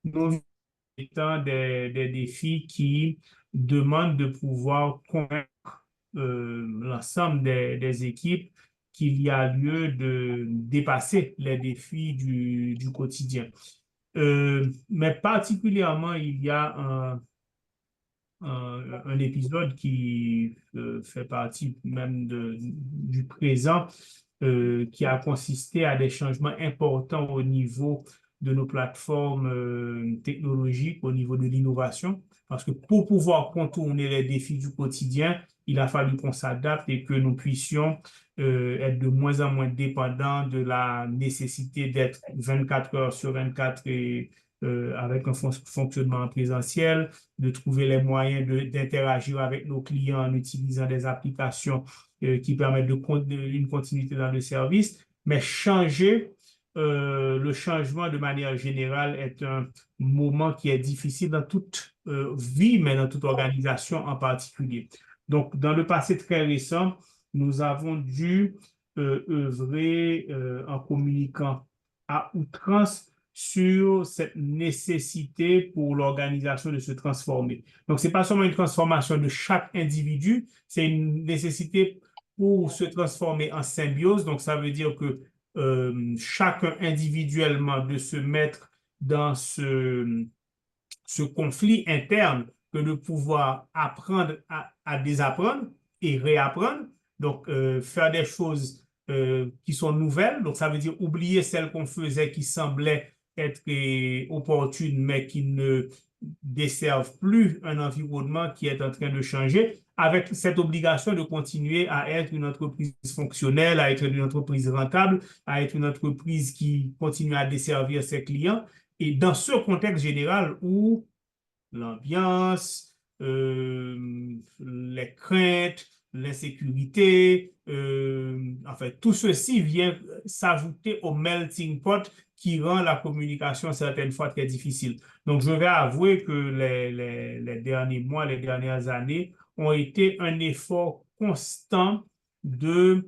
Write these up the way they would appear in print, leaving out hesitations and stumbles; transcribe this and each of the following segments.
Nos étant des défis qui demandent de pouvoir convaincre l'ensemble des équipes qu'il y a lieu de dépasser les défis du quotidien. Mais particulièrement, il y a un épisode qui fait partie même du présent, qui a consisté à des changements importants au niveau de nos plateformes technologiques, au niveau de l'innovation, parce que pour pouvoir contourner les défis du quotidien, il a fallu qu'on s'adapte et que nous puissions être de moins en moins dépendants de la nécessité d'être 24 heures sur 24 et avec un fonctionnement en présentiel, de trouver les moyens d'interagir avec nos clients en utilisant des applications qui permettent une continuité dans le service, mais le changement de manière générale est un moment qui est difficile dans toute vie, mais dans toute organisation en particulier. Donc, dans le passé très récent, nous avons dû œuvrer en communiquant à outrance sur cette nécessité pour l'organisation de se transformer. Donc, c'est pas seulement une transformation de chaque individu, c'est une nécessité pour se transformer en symbiose. Donc, ça veut dire que chacun individuellement de se mettre dans ce conflit interne que de pouvoir apprendre à désapprendre et réapprendre. Donc, faire des choses qui sont nouvelles. Donc, ça veut dire oublier celles qu'on faisait qui semblaient être opportunes, mais qui ne desservent plus un environnement qui est en train de changer, avec cette obligation de continuer à être une entreprise fonctionnelle, à être une entreprise rentable, à être une entreprise qui continue à desservir ses clients. Et dans ce contexte général où l'ambiance, les craintes, l'insécurité, en fait, tout ceci vient s'ajouter au melting pot qui rend la communication certaines fois très difficile. Donc, je vais avouer que les derniers mois, les dernières années ont été un effort constant de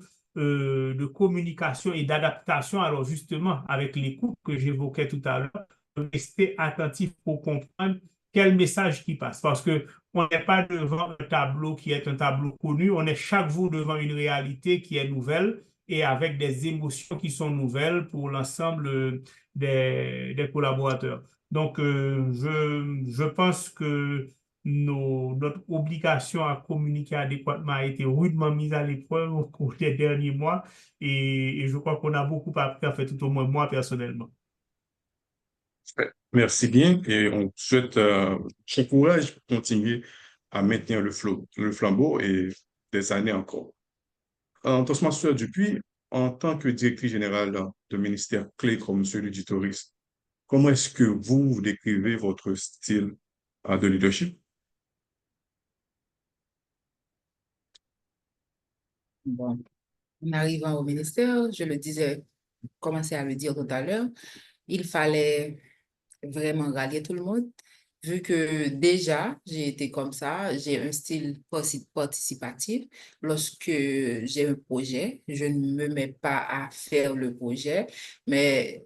communication et d'adaptation. Alors, justement, avec l'écoute que j'évoquais tout à l'heure, rester attentif pour comprendre quel message qui passe. Parce que on n'est pas devant un tableau qui est un tableau connu, on est chaque jour devant une réalité qui est nouvelle et avec des émotions qui sont nouvelles pour l'ensemble des collaborateurs. Donc, je pense que notre obligation à communiquer adéquatement a été rudement mise à l'épreuve au cours des derniers mois et je crois qu'on a beaucoup appris, en fait, tout au moins moi personnellement. Merci bien et on souhaite bon courage pour continuer à maintenir le flambeau et des années encore. Tosma Dupuis, en tant que directrice générale de ministère clé comme celui du tourisme, comment est-ce que vous décrivez votre style de leadership? Bon, en arrivant au ministère, je le disais, commençais à le dire tout à l'heure, il fallait vraiment rallier tout le monde, vu que déjà, j'ai été comme ça, j'ai un style participatif. Lorsque j'ai un projet, je ne me mets pas à faire le projet, mais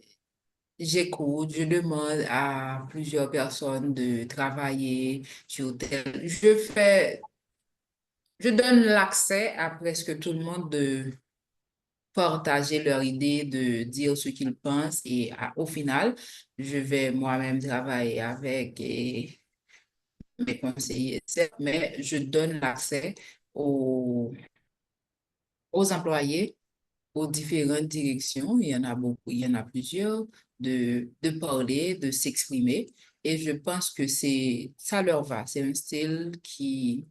j'écoute, je demande à plusieurs personnes de travailler sur tel. Je donne l'accès à presque tout le monde de partager leur idée, de dire ce qu'ils pensent et au final, je vais moi-même travailler avec mes conseillers, certes, mais je donne l'accès aux, aux employés, aux différentes directions, il y en a beaucoup, il y en a plusieurs, de parler, de s'exprimer et je pense que ça leur va. C'est un style qui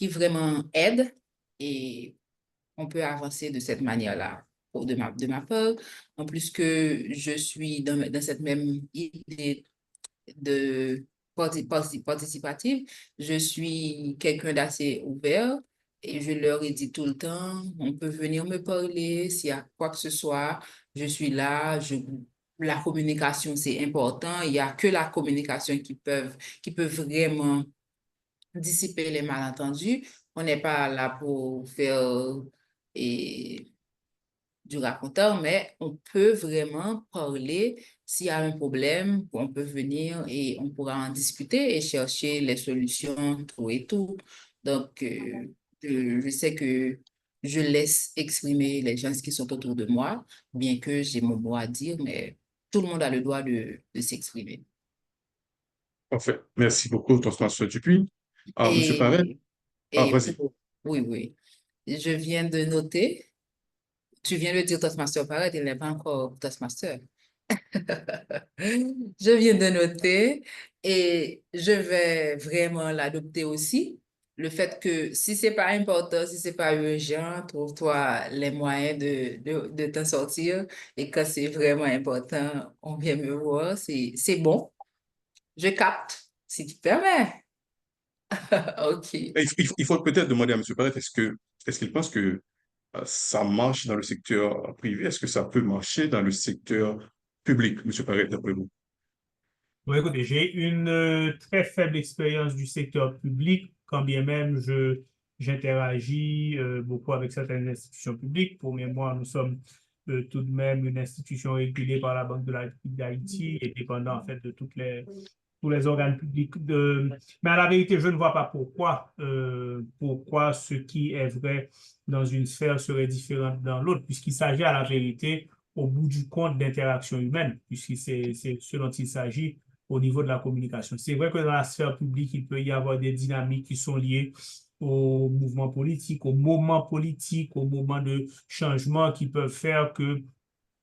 vraiment aide et on peut avancer de cette manière-là de ma part. En plus que je suis dans cette même idée de participative, je suis quelqu'un d'assez ouvert et je leur ai dit tout le temps, on peut venir me parler s'il y a quoi que ce soit, je suis là, la communication, c'est important. Il n'y a que la communication qui peut vraiment dissiper les malentendus. On n'est pas là pour faire et du raconteur, mais on peut vraiment parler s'il y a un problème, on peut venir et on pourra en discuter et chercher les solutions, tout et tout. Donc, je sais que je laisse exprimer les gens qui sont autour de moi, bien que j'ai mon mot à dire, mais tout le monde a le droit de s'exprimer. Parfait. Merci beaucoup, Toastmaster Dupuis. Monsieur Parent, Et, et vas-y. oui, oui, je viens de noter, tu viens de dire Toastmaster Parrot, il n'est pas encore Toastmaster. Je viens de noter et je vais vraiment l'adopter aussi. Le fait que si c'est pas important, si c'est pas urgent, trouve-toi les moyens de t'en sortir. Et quand c'est vraiment important, on vient me voir. C'est bon. Je capte, si tu permets. OK. Il faut peut-être demander à Monsieur Parent, est-ce qu'il pense que ça marche dans le secteur privé? Est-ce que ça peut marcher dans le secteur public, Monsieur Parent, d'après vous? Bon, écoutez, j'ai une très faible expérience du secteur public, quand bien même j'interagis beaucoup avec certaines institutions publiques. Pour mémoire, nous sommes tout de même une institution régulée par la Banque de la République d'Haïti et dépendant en fait de tous les organes publics. Mais à la vérité, je ne vois pas pourquoi ce qui est vrai dans une sphère serait différent dans l'autre, puisqu'il s'agit à la vérité, au bout du compte, d'interactions humaines, puisque c'est ce dont il s'agit au niveau de la communication. C'est vrai que dans la sphère publique, il peut y avoir des dynamiques qui sont liées au mouvement politique, au moment politique, au moment de changement qui peuvent faire que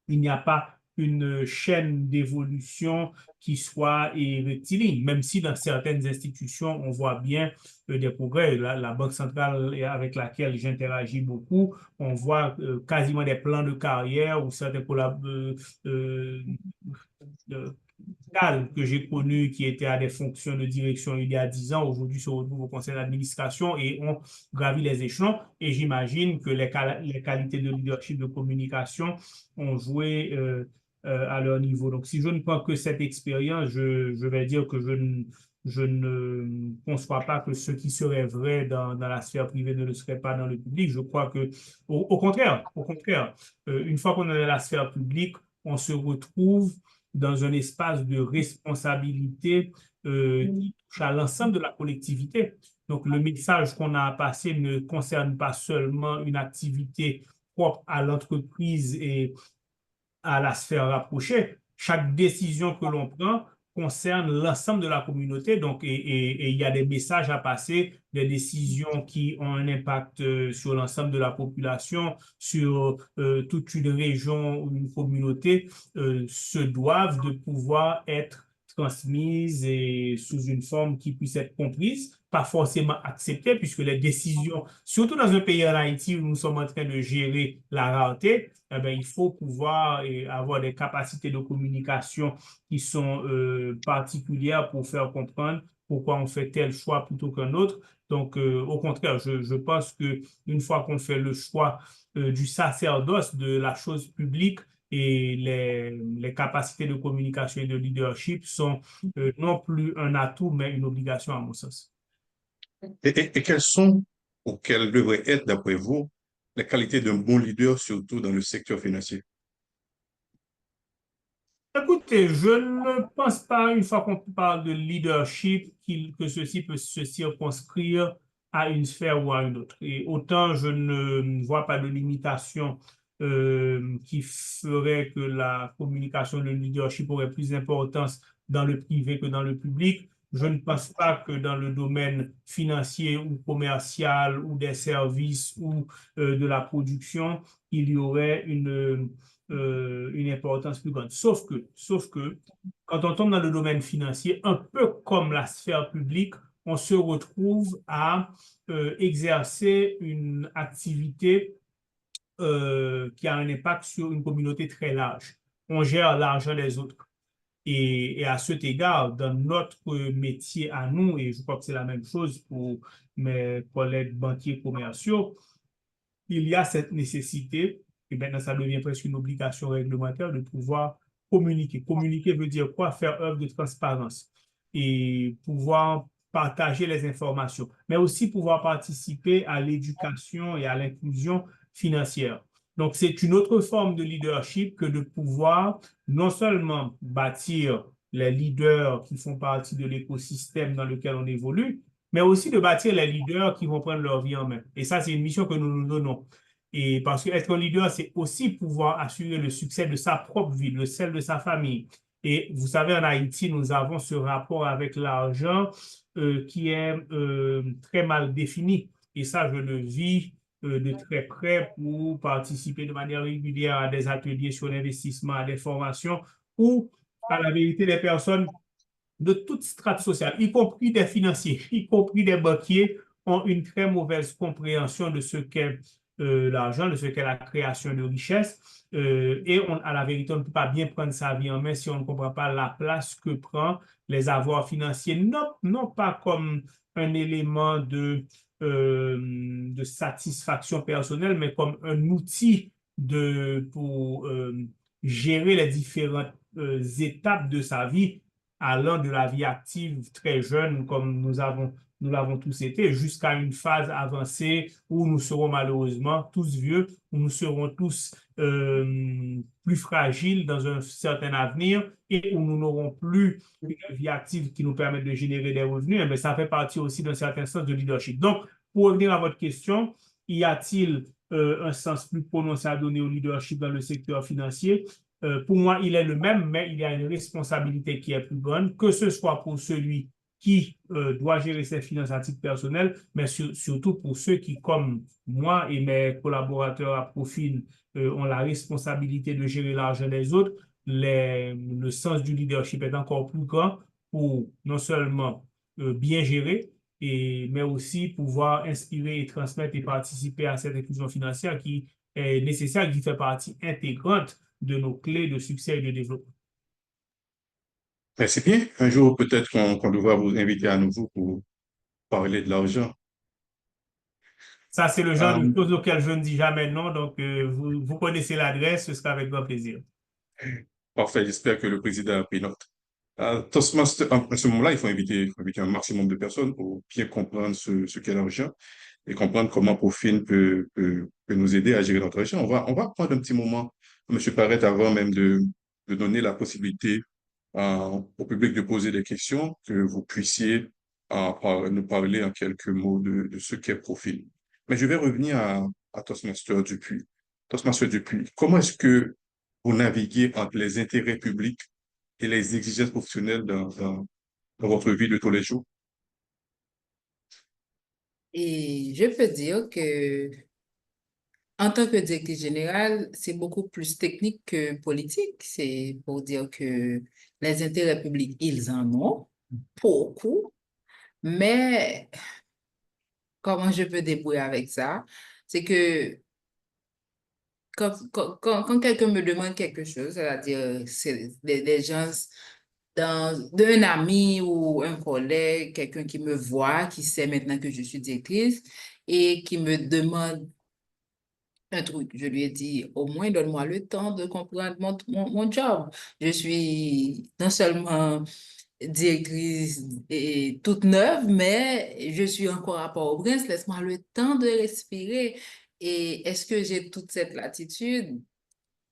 il n'y a pas une chaîne d'évolution qui soit rectiligne, même si dans certaines institutions, on voit bien des progrès. La Banque centrale avec laquelle j'interagis beaucoup, on voit quasiment des plans de carrière ou certains euh, euh, que j'ai connus qui étaient à des fonctions de direction il y a 10 ans, aujourd'hui se retrouvent au conseil d'administration et ont gravi les échelons. Et j'imagine que les qualités de leadership, de communication ont joué à leur niveau. Donc, si je ne prends que cette expérience, je vais dire que je ne conçois pas que ce qui serait vrai dans la sphère privée ne le serait pas dans le public. Je crois que, au contraire, une fois qu'on est dans la sphère publique, on se retrouve dans un espace de responsabilité qui touche à l'ensemble de la collectivité. Donc, le message qu'on a à passer ne concerne pas seulement une activité propre à l'entreprise et à la sphère rapprochée. Chaque décision que l'on prend concerne l'ensemble de la communauté. Donc, et il y a des messages à passer, des décisions qui ont un impact sur l'ensemble de la population, sur toute une région ou une communauté, se doivent de pouvoir être transmises et sous une forme qui puisse être comprise, pas forcément acceptée, puisque les décisions, surtout dans un pays en Haïti où nous sommes en train de gérer la rareté, eh bien, il faut pouvoir avoir des capacités de communication qui sont particulières pour faire comprendre pourquoi on fait tel choix plutôt qu'un autre. Donc, au contraire, je pense que une fois qu'on fait le choix du sacerdoce de la chose publique, et les capacités de communication et de leadership sont non plus un atout, mais une obligation à mon sens. Et quelles sont ou quelles devraient être, d'après vous, les qualités d'un bon leader, surtout dans le secteur financier? Écoutez, je ne pense pas, une fois qu'on parle de leadership, que ceci peut se circonscrire à une sphère ou à une autre. Et autant je ne vois pas de limitation qui ferait que la communication, le leadership aurait plus d'importance dans le privé que dans le public. Je ne pense pas que dans le domaine financier ou commercial ou des services ou de la production, il y aurait une importance plus grande. Sauf que, quand on tombe dans le domaine financier, un peu comme la sphère publique, on se retrouve à exercer une activité qui a un impact sur une communauté très large. On gère l'argent des autres. Et à cet égard, dans notre métier à nous, et je crois que c'est la même chose pour mes collègues banquiers commerciaux, il y a cette nécessité, et maintenant ça devient presque une obligation réglementaire de pouvoir communiquer. Communiquer veut dire quoi? Faire œuvre de transparence et pouvoir partager les informations, mais aussi pouvoir participer à l'éducation et à l'inclusion financière. Donc, c'est une autre forme de leadership que de pouvoir non seulement bâtir les leaders qui font partie de l'écosystème dans lequel on évolue, mais aussi de bâtir les leaders qui vont prendre leur vie en main. Et ça, c'est une mission que nous nous donnons. Et parce que être un leader, c'est aussi pouvoir assurer le succès de sa propre vie, le celle de sa famille. Et vous savez, en Haïti, nous avons ce rapport avec l'argent qui est très mal défini. Et ça, je le vis de très près pour participer de manière régulière à des ateliers sur l'investissement, à des formations où, à la vérité, les personnes de toute strate sociale, y compris des financiers, y compris des banquiers, ont une très mauvaise compréhension de ce qu'est l'argent, de ce qu'est la création de richesse. Et à la vérité, on ne peut pas bien prendre sa vie en main si on ne comprend pas la place que prend les avoirs financiers, non pas comme un élément de satisfaction personnelle, mais comme un outil pour gérer les différentes étapes de sa vie allant de la vie active très jeune, comme nous l'avons tous été, jusqu'à une phase avancée où nous serons malheureusement tous vieux, où nous serons tous plus fragiles dans un certain avenir et où nous n'aurons plus une vie active qui nous permette de générer des revenus, mais ça fait partie aussi d'un certain sens de leadership. Donc, pour revenir à votre question, y a-t-il un sens plus prononcé à donner au leadership dans le secteur financier? Pour moi, il est le même, mais il y a une responsabilité qui est plus bonne, que ce soit pour celui qui doit gérer ses finances à titre personnel, mais surtout pour ceux qui, comme moi et mes collaborateurs à profil, ont la responsabilité de gérer l'argent des autres. Le sens du leadership est encore plus grand pour non seulement bien gérer, mais aussi pouvoir inspirer et transmettre et participer à cette inclusion financière qui est nécessaire, qui fait partie intégrante de nos clés de succès et de développement. Merci bien. Un jour, peut-être qu'on devra vous inviter à nouveau pour parler de l'argent. Ça, c'est le genre de Euh, choses auxquelles je ne dis jamais non. Donc, vous connaissez l'adresse, ce sera avec grand plaisir. Parfait, j'espère que le président a pris note. Toastmaster, à ce moment-là, il faut inviter un maximum de personnes pour bien comprendre ce qu'est l'argent et comprendre comment Profil peut nous aider à gérer notre argent. On va prendre un petit moment, M. Parrett, avant même de donner la possibilité au public de poser des questions, que vous puissiez nous parler en quelques mots de ce qu'est Profil. Mais je vais revenir à Toastmaster Dupuis. Toastmaster Dupuis, comment est-ce que vous naviguez entre les intérêts publics et les exigences professionnelles dans votre vie de tous les jours? Et je peux dire que en tant que directrice générale, c'est beaucoup plus technique que politique. C'est pour dire que les intérêts publics, ils en ont beaucoup, mais comment je peux débrouiller avec ça? C'est que quand quelqu'un me demande quelque chose, c'est-à-dire c'est des gens d'un ami ou un collègue, quelqu'un qui me voit, qui sait maintenant que je suis directrice et qui me demande un truc. Je lui ai dit, au moins donne-moi le temps de comprendre mon job. Je suis non seulement directrice et toute neuve, mais je suis encore à Port-au-Prince. Laisse-moi le temps de respirer. Et est-ce que j'ai toute cette latitude?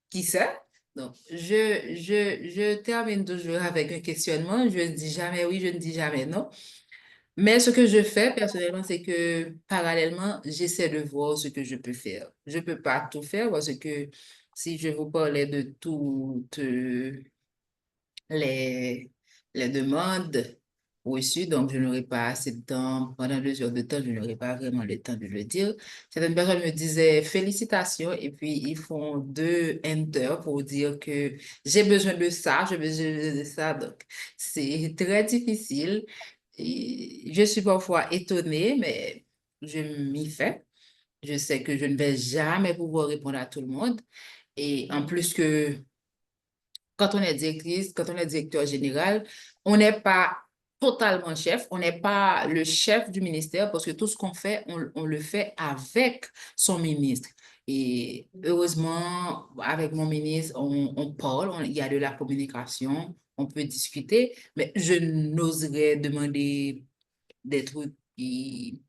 Qui sait? Donc, je termine toujours avec un questionnement. Je ne dis jamais oui, je ne dis jamais non. Mais ce que je fais personnellement, c'est que parallèlement, j'essaie de voir ce que je peux faire. Je ne peux pas tout faire parce que si je vous parlais de toutes les, les demandes reçues, donc je n'aurai pas assez de temps, pendant 2 heures de temps, je n'aurai pas vraiment le temps de le dire. Certaines personnes me disaient félicitations et puis ils font 2 enter pour dire que j'ai besoin de ça, j'ai besoin de ça. Donc, c'est très difficile. Et je suis parfois étonnée, mais je m'y fais. Je sais que je ne vais jamais pouvoir répondre à tout le monde. Et en plus que quand on est directrice, quand on est directeur général, on n'est pas totalement chef, on n'est pas le chef du ministère parce que tout ce qu'on fait, on le fait avec son ministre. Et heureusement, avec mon ministre, on parle, il y a de la communication, on peut discuter, mais je n'oserais demander des trucs qui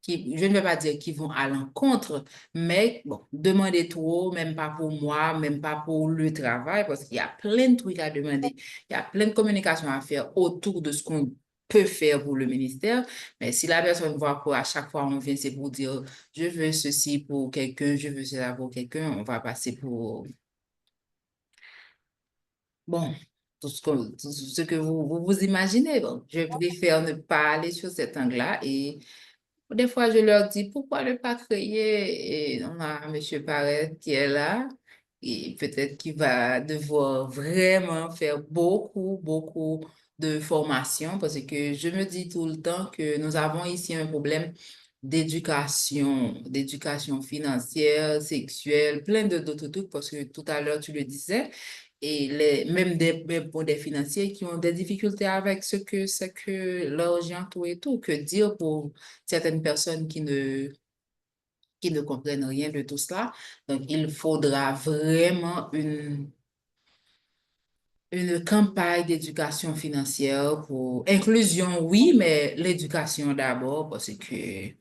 je ne vais pas dire qui vont à l'encontre, mais bon, demander trop, même pas pour moi, même pas pour le travail, parce qu'il y a plein de trucs à demander. Il y a plein de communication à faire autour de ce qu'on peut faire pour le ministère. Mais si la personne voit qu'à chaque fois on vient, c'est pour dire, je veux ceci pour quelqu'un, je veux cela pour quelqu'un, on va passer pour, bon, tout ce que vous imaginez. Bon, je préfère ne pas aller sur cet angle-là et des fois, je leur dis, pourquoi ne pas créer? Et on a M. Barrett qui est là, et peut-être qu'il va devoir vraiment faire beaucoup de formation, parce que je me dis tout le temps que nous avons ici un problème d'éducation financière, sexuelle, plein d'autres trucs, parce que tout à l'heure, tu le disais, et même pour des financiers qui ont des difficultés avec ce que c'est que l'argent, tout et tout, que dire pour certaines personnes qui ne comprennent rien de tout cela. Donc, il faudra vraiment une campagne d'éducation financière pour inclusion, oui, mais l'éducation d'abord, parce que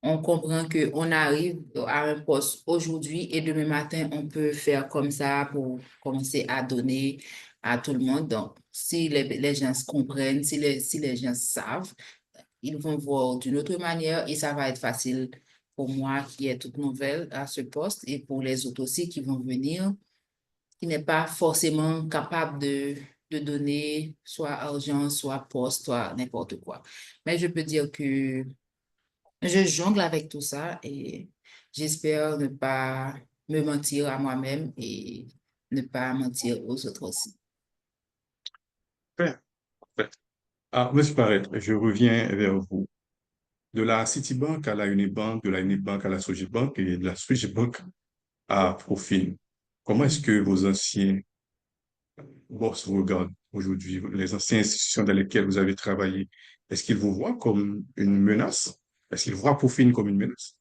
on comprend qu'on arrive à un poste aujourd'hui et demain matin, on peut faire comme ça pour commencer à donner à tout le monde. Donc, si les gens se comprennent, si les gens savent, ils vont voir d'une autre manière et ça va être facile pour moi qui est toute nouvelle à ce poste et pour les autres aussi qui vont venir, qui n'est pas forcément capable de donner soit argent, soit poste, soit n'importe quoi. Mais je peux dire que je jongle avec tout ça et j'espère ne pas me mentir à moi-même et ne pas mentir aux autres aussi. Parfait. Parfait. Ah, Monsieur Barrett, je reviens vers vous. De la Citibank à la Unibank, de la Unibank à la Sojibank et de la Sojibank à Profin. Comment est-ce que vos anciens boss vous regardent aujourd'hui, les anciennes institutions dans lesquelles vous avez travaillé? Est-ce qu'ils vous voient comme une menace? Est-ce qu'ils voient Profin comme une menace?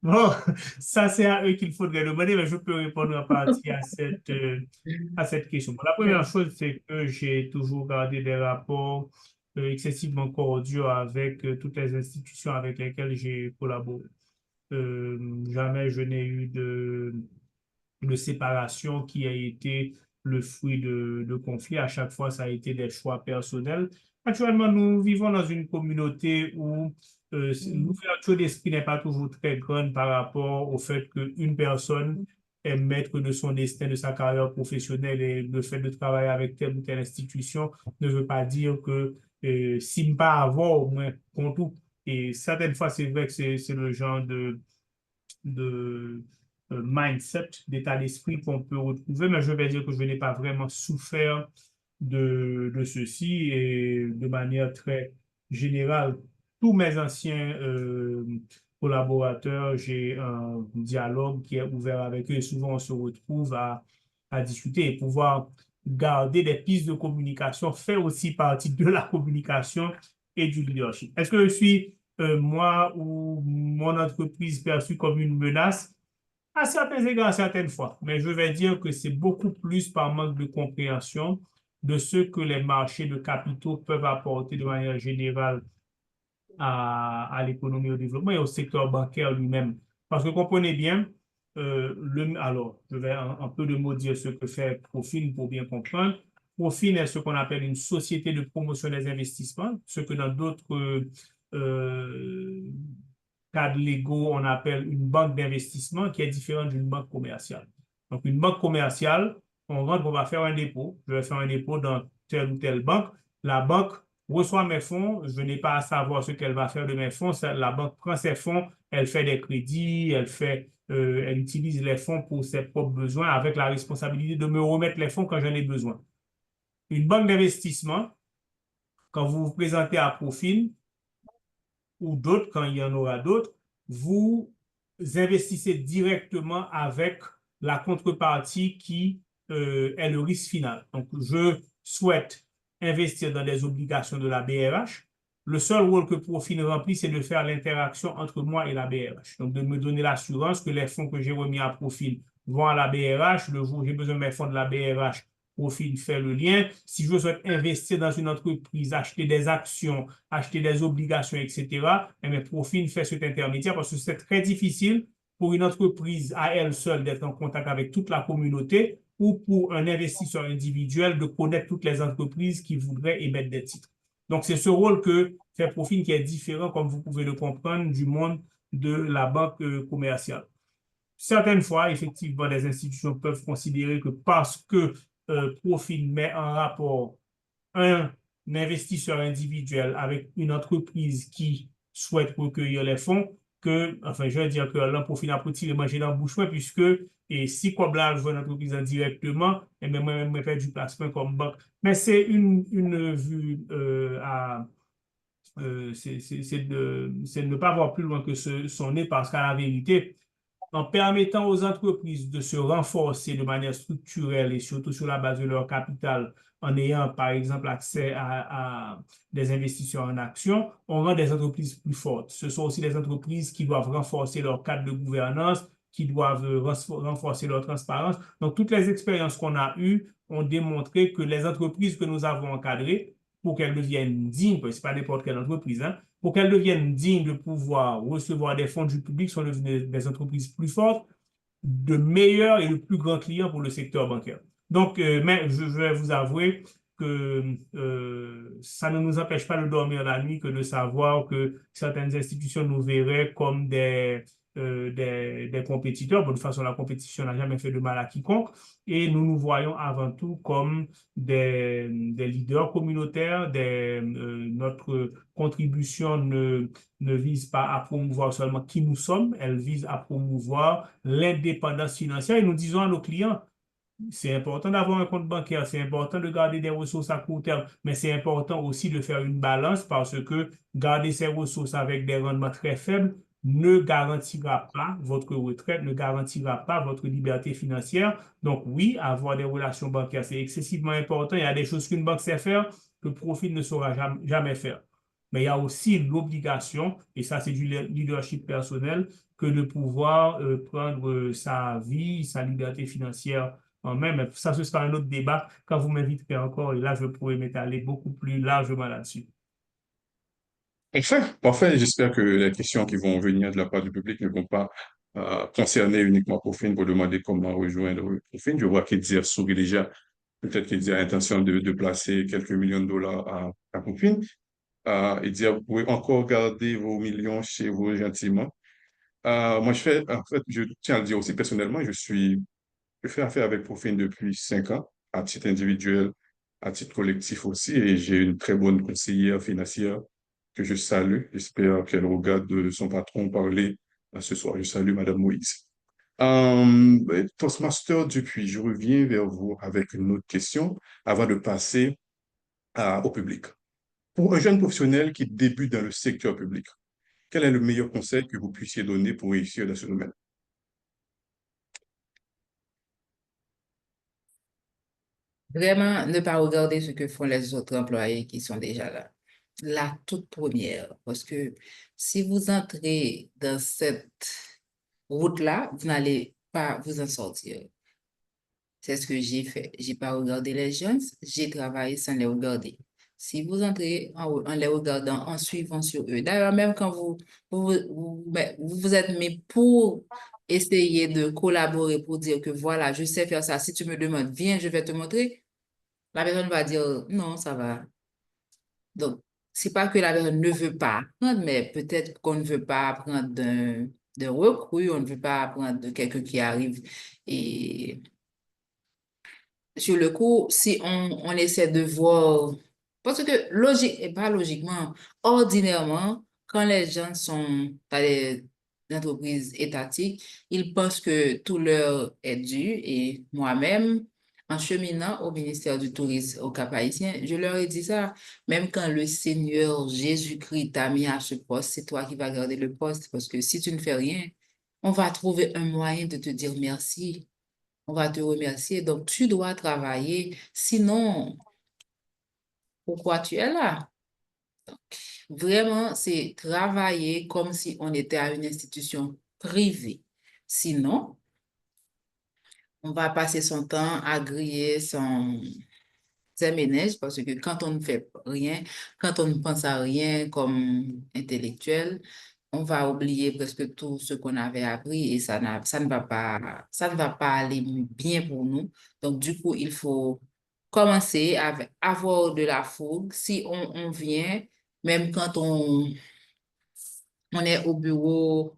Bon, ça c'est à eux qu'il faudrait demander, mais je peux répondre en partie à cette question. Bon, la première chose, c'est que j'ai toujours gardé des rapports excessivement cordiaux avec toutes les institutions avec lesquelles j'ai collaboré. Jamais je n'ai eu de séparation qui a été le fruit de conflits. À chaque fois, ça a été des choix personnels. Actuellement, nous vivons dans une communauté où l'ouverture d'esprit n'est pas toujours très grande par rapport au fait qu'une personne est maître de son destin, de sa carrière professionnelle et le fait de travailler avec telle ou telle institution ne veut pas dire que si pas avoir au moins contre tout. Et certaines fois, c'est vrai que c'est le genre de mindset, d'état d'esprit qu'on peut retrouver, mais je vais dire que je n'ai pas vraiment souffert de ceci et de manière très générale, tous mes anciens collaborateurs, j'ai un dialogue qui est ouvert avec eux et souvent on se retrouve à discuter et pouvoir garder des pistes de communication fait aussi partie de la communication et du leadership. Est-ce que je suis moi ou mon entreprise perçue comme une menace? À certains égards, certaines fois. Mais je vais dire que c'est beaucoup plus par manque de compréhension de ce que les marchés de capitaux peuvent apporter de manière générale à l'économie et au développement et au secteur bancaire lui-même. Parce que comprenez bien, alors, je vais un peu de mots dire ce que fait Profin pour bien comprendre. Profin est ce qu'on appelle une société de promotion des investissements, ce que dans d'autres euh, cadres légaux, on appelle une banque d'investissement qui est différente d'une banque commerciale. Donc, une banque commerciale, on rentre, on va faire un dépôt. Je vais faire un dépôt dans telle ou telle banque. La banque reçoit mes fonds, je n'ai pas à savoir ce qu'elle va faire de mes fonds. La banque prend ses fonds, elle fait des crédits, elle utilise les fonds pour ses propres besoins avec la responsabilité de me remettre les fonds quand j'en ai besoin. Une banque d'investissement, quand vous vous présentez à Profil ou d'autres, quand il y en aura d'autres, vous investissez directement avec la contrepartie qui est le risque final. Donc, je souhaite investir dans des obligations de la BRH. Le seul rôle que Profil remplit, c'est de faire l'interaction entre moi et la BRH. Donc, de me donner l'assurance que les fonds que j'ai remis à Profil vont à la BRH. Le jour où j'ai besoin de mes fonds de la BRH, Profil fait le lien. Si je souhaite investir dans une entreprise, acheter des actions, acheter des obligations, etc., eh bien, Profil fait cet intermédiaire parce que c'est très difficile pour une entreprise à elle seule d'être en contact avec toute la communauté ou pour un investisseur individuel de connaître toutes les entreprises qui voudraient émettre des titres. Donc, c'est ce rôle que fait Profil qui est différent, comme vous pouvez le comprendre, du monde de la banque commerciale. Certaines fois, effectivement, les institutions peuvent considérer que parce que Profil met en rapport un investisseur individuel avec une entreprise qui souhaite recueillir les fonds, enfin, je veux dire que l'un Profil a tirer manger dans le bouche, puisque et si comme là, je vois une entreprise indirectement, et même moi-même, je fais du placement comme banque. Mais c'est une vue c'est de ne pas voir plus loin que son nez parce qu'à la vérité, en permettant aux entreprises de se renforcer de manière structurelle et surtout sur la base de leur capital, en ayant par exemple accès à des investisseurs en actions, on rend des entreprises plus fortes. Ce sont aussi des entreprises qui doivent renforcer leur cadre de gouvernance, qui doivent renforcer leur transparence. Donc, toutes les expériences qu'on a eues ont démontré que les entreprises que nous avons encadrées, pour qu'elles deviennent dignes, parce que ce n'est pas n'importe quelle entreprise, hein, pour qu'elles deviennent dignes de pouvoir recevoir des fonds du public, sont devenues des entreprises plus fortes, de meilleurs et de plus grands clients pour le secteur bancaire. Donc, mais je vais vous avouer que ça ne nous empêche pas de dormir la nuit que de savoir que certaines institutions nous verraient comme des compétiteurs. Bon, de toute façon, la compétition n'a jamais fait de mal à quiconque. Et nous nous voyons avant tout comme des leaders communautaires. Notre contribution ne vise pas à promouvoir seulement qui nous sommes, elle vise à promouvoir l'indépendance financière. Et nous disons à nos clients, c'est important d'avoir un compte bancaire, c'est important de garder des ressources à court terme, mais c'est important aussi de faire une balance parce que garder ces ressources avec des rendements très faibles ne garantira pas votre retraite, ne garantira pas votre liberté financière. Donc oui, avoir des relations bancaires, c'est excessivement important. Il y a des choses qu'une banque sait faire que Profil ne saura jamais faire. Mais il y a aussi l'obligation, et ça c'est du leadership personnel, que de pouvoir prendre sa vie, sa liberté financière en main. Mais ça, ce sera un autre débat quand vous m'inviterez encore, et là, je pourrais m'étaler beaucoup plus largement là-dessus. Parfait, parfait. J'espère que les questions qui vont venir de la part du public ne vont pas concerner uniquement Profin pour demander comment rejoindre Profin. Je vois qu'Edir sourit déjà. Peut-être qu'Edir a l'intention de placer quelques millions de dollars à Profin. Edir, vous pouvez encore garder vos millions chez vous gentiment. Moi, en fait, je tiens à le dire aussi personnellement, je fais affaire avec Profin depuis 5 ans, à titre individuel, à titre collectif aussi, et j'ai une très bonne conseillère financière que je salue. J'espère qu'elle regarde son patron parler ce soir. Je salue Madame Moïse. Toastmaster Dupuis, je reviens vers vous avec une autre question avant de passer au public. Pour un jeune professionnel qui débute dans le secteur public, quel est le meilleur conseil que vous puissiez donner pour réussir dans ce domaine? Vraiment, ne pas regarder ce que font les autres employés qui sont déjà là. La toute première, parce que si vous entrez dans cette route-là, vous n'allez pas vous en sortir. C'est ce que j'ai fait. J'ai pas regardé les gens, j'ai travaillé sans les regarder. Si vous entrez en les regardant, en suivant sur eux, d'ailleurs, même quand vous êtes mis pour essayer de collaborer, pour dire que voilà, je sais faire ça, si tu me demandes, viens, je vais te montrer, la personne va dire non, ça va. Donc, c'est pas que la personne ne veut pas apprendre, mais peut-être qu'on ne veut pas apprendre d'un recrue, on ne veut pas apprendre de quelqu'un qui arrive et sur le coup, si on essaie de voir, parce que logique, et pas logiquement, ordinairement, quand les gens sont dans les entreprises étatiques, ils pensent que tout leur est dû et moi-même, en cheminant au ministère du Tourisme au Cap-Haïtien, je leur ai dit ça, même quand le Seigneur Jésus-Christ t'a mis à ce poste, c'est toi qui vas garder le poste parce que si tu ne fais rien, on va trouver un moyen de te dire merci. On va te remercier. Donc, tu dois travailler. Sinon, pourquoi tu es là? Vraiment, c'est travailler comme si on était à une institution privée. Sinon, on va passer son temps à griller ses ménages parce que quand on ne fait rien, quand on ne pense à rien comme intellectuel, on va oublier presque tout ce qu'on avait appris et ça ne va pas aller bien pour nous. Donc, du coup, il faut commencer à avoir de la fougue. Si on vient, même quand on est au bureau,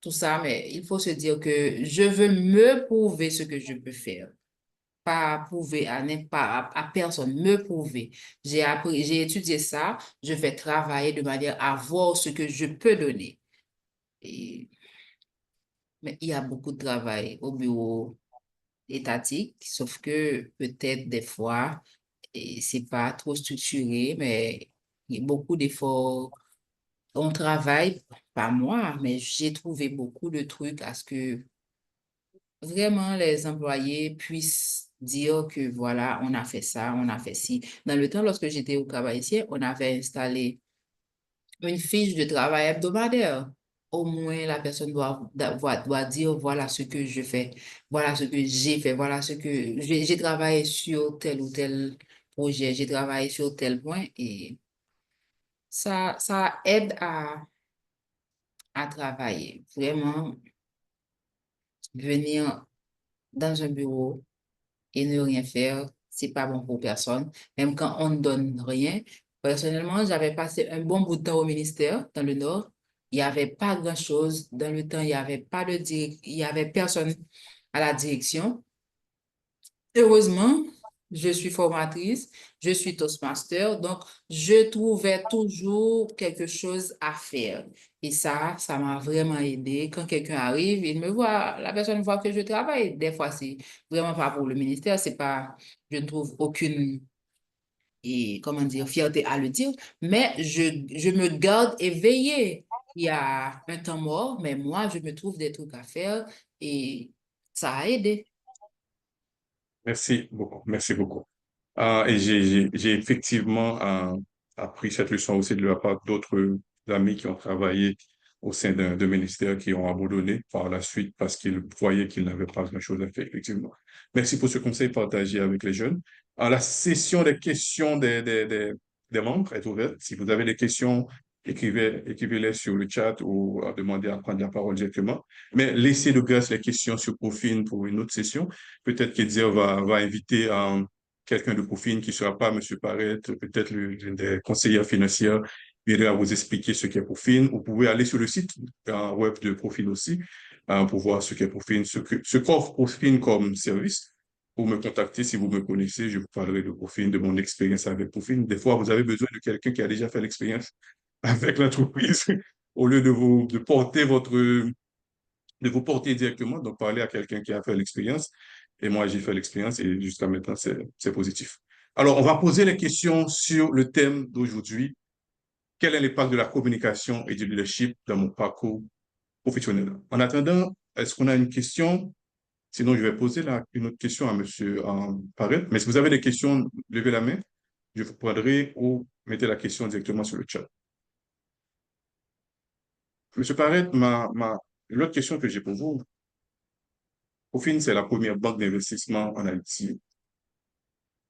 tout ça, mais il faut se dire que je veux me prouver ce que je peux faire. Pas prouver à personne, me prouver. J'ai appris, j'ai étudié ça, je vais travailler de manière à voir ce que je peux donner. Et- mais il y a beaucoup de travail au bureau étatique, sauf que peut-être des fois, et c'est pas trop structuré, mais il y a beaucoup d'efforts. On travaille, pas moi, mais j'ai trouvé beaucoup de trucs à ce que vraiment les employés puissent dire que voilà, on a fait ça, on a fait ci. Dans le temps, lorsque j'étais au Cap-Haïtien, on avait installé une fiche de travail hebdomadaire. Au moins, la personne doit dire voilà ce que je fais, voilà ce que j'ai fait, voilà ce que j'ai travaillé sur tel ou tel projet, j'ai travaillé sur tel point et ça aide à travailler. Vraiment, venir dans un bureau et ne rien faire, c'est pas bon pour personne. Même quand on ne donne rien. Personnellement, j'avais passé un bon bout de temps au ministère dans le Nord. Il n'y avait pas grand-chose. Dans le temps, il n'y avait pas il y avait personne à la direction. Heureusement, je suis formatrice, je suis Toastmaster, donc je trouvais toujours quelque chose à faire. Et ça m'a vraiment aidé. Quand quelqu'un arrive, il me voit, la personne voit que je travaille. Des fois, c'est vraiment pas pour le ministère, c'est pas, je ne trouve aucune, et comment dire, fierté à le dire, mais je me garde éveillée. Il y a un temps mort, mais moi, je me trouve des trucs à faire et ça a aidé. Merci beaucoup. Merci beaucoup. Et j'ai effectivement appris cette leçon aussi de la part d'autres amis qui ont travaillé au sein d'un ministère qui ont abandonné par la suite parce qu'ils croyaient qu'ils n'avaient pas grand-chose à faire, effectivement. Merci pour ce conseil partagé avec les jeunes. La session des questions des membres est ouverte. Si vous avez des questions, écrivez-les sur le chat ou demandez à prendre la parole directement. Mais laissez de grâce les questions sur Profine pour une autre session. Peut-être qu'Edir va inviter quelqu'un de Profine qui ne sera pas M. Parette, peut-être l'une des conseillères financières viendra vous expliquer ce qu'est Profine. Vous pouvez aller sur le site web de Profine aussi pour voir ce qu'est Profine, ce qu'offre Profine comme service. Vous me contacter si vous me connaissez, je vous parlerai de Profine, de mon expérience avec Profine. Des fois, vous avez besoin de quelqu'un qui a déjà fait l'expérience avec l'entreprise au lieu de vous porter directement, donc parler à quelqu'un qui a fait l'expérience. Et moi, j'ai fait l'expérience et jusqu'à maintenant, c'est positif. Alors, on va poser les questions sur le thème d'aujourd'hui. Quel est l'impact de la communication et du leadership dans mon parcours professionnel? En attendant, est-ce qu'on a une question? Sinon, je vais poser une autre question à M. Parret. Mais si vous avez des questions, levez la main. Je vous prendrai ou mettez la question directement sur le chat. Monsieur Parret, l'autre question que j'ai pour vous, Profine, c'est la première banque d'investissement en Haïti.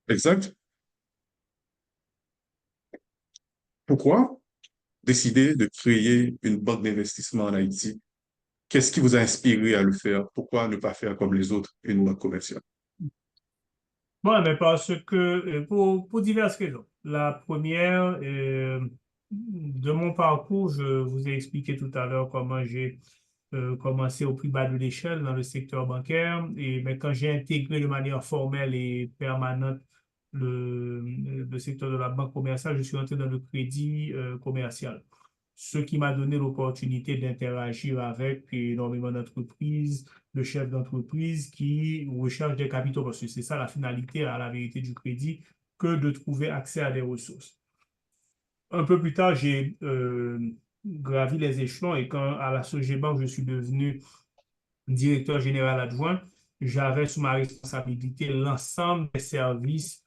Exact? Pourquoi décider de créer une banque d'investissement en Haïti? Qu'est-ce qui vous a inspiré à le faire? Pourquoi ne pas faire comme les autres, une banque commerciale? Bon, mais parce que, pour diverses raisons. La première, de mon parcours, je vous ai expliqué tout à l'heure comment j'ai commencé au plus bas de l'échelle dans le secteur bancaire. Et mais quand j'ai intégré de manière formelle et permanente le secteur de la banque commerciale, je suis entré dans le crédit commercial. Ce qui m'a donné l'opportunité d'interagir avec énormément d'entreprises, de chefs d'entreprise qui recherchent des capitaux, parce que c'est ça la finalité à la vérité du crédit, que de trouver accès à des ressources. Un peu plus tard, j'ai gravi les échelons et quand à la Sogebank, je suis devenu directeur général adjoint, j'avais sous ma responsabilité l'ensemble des services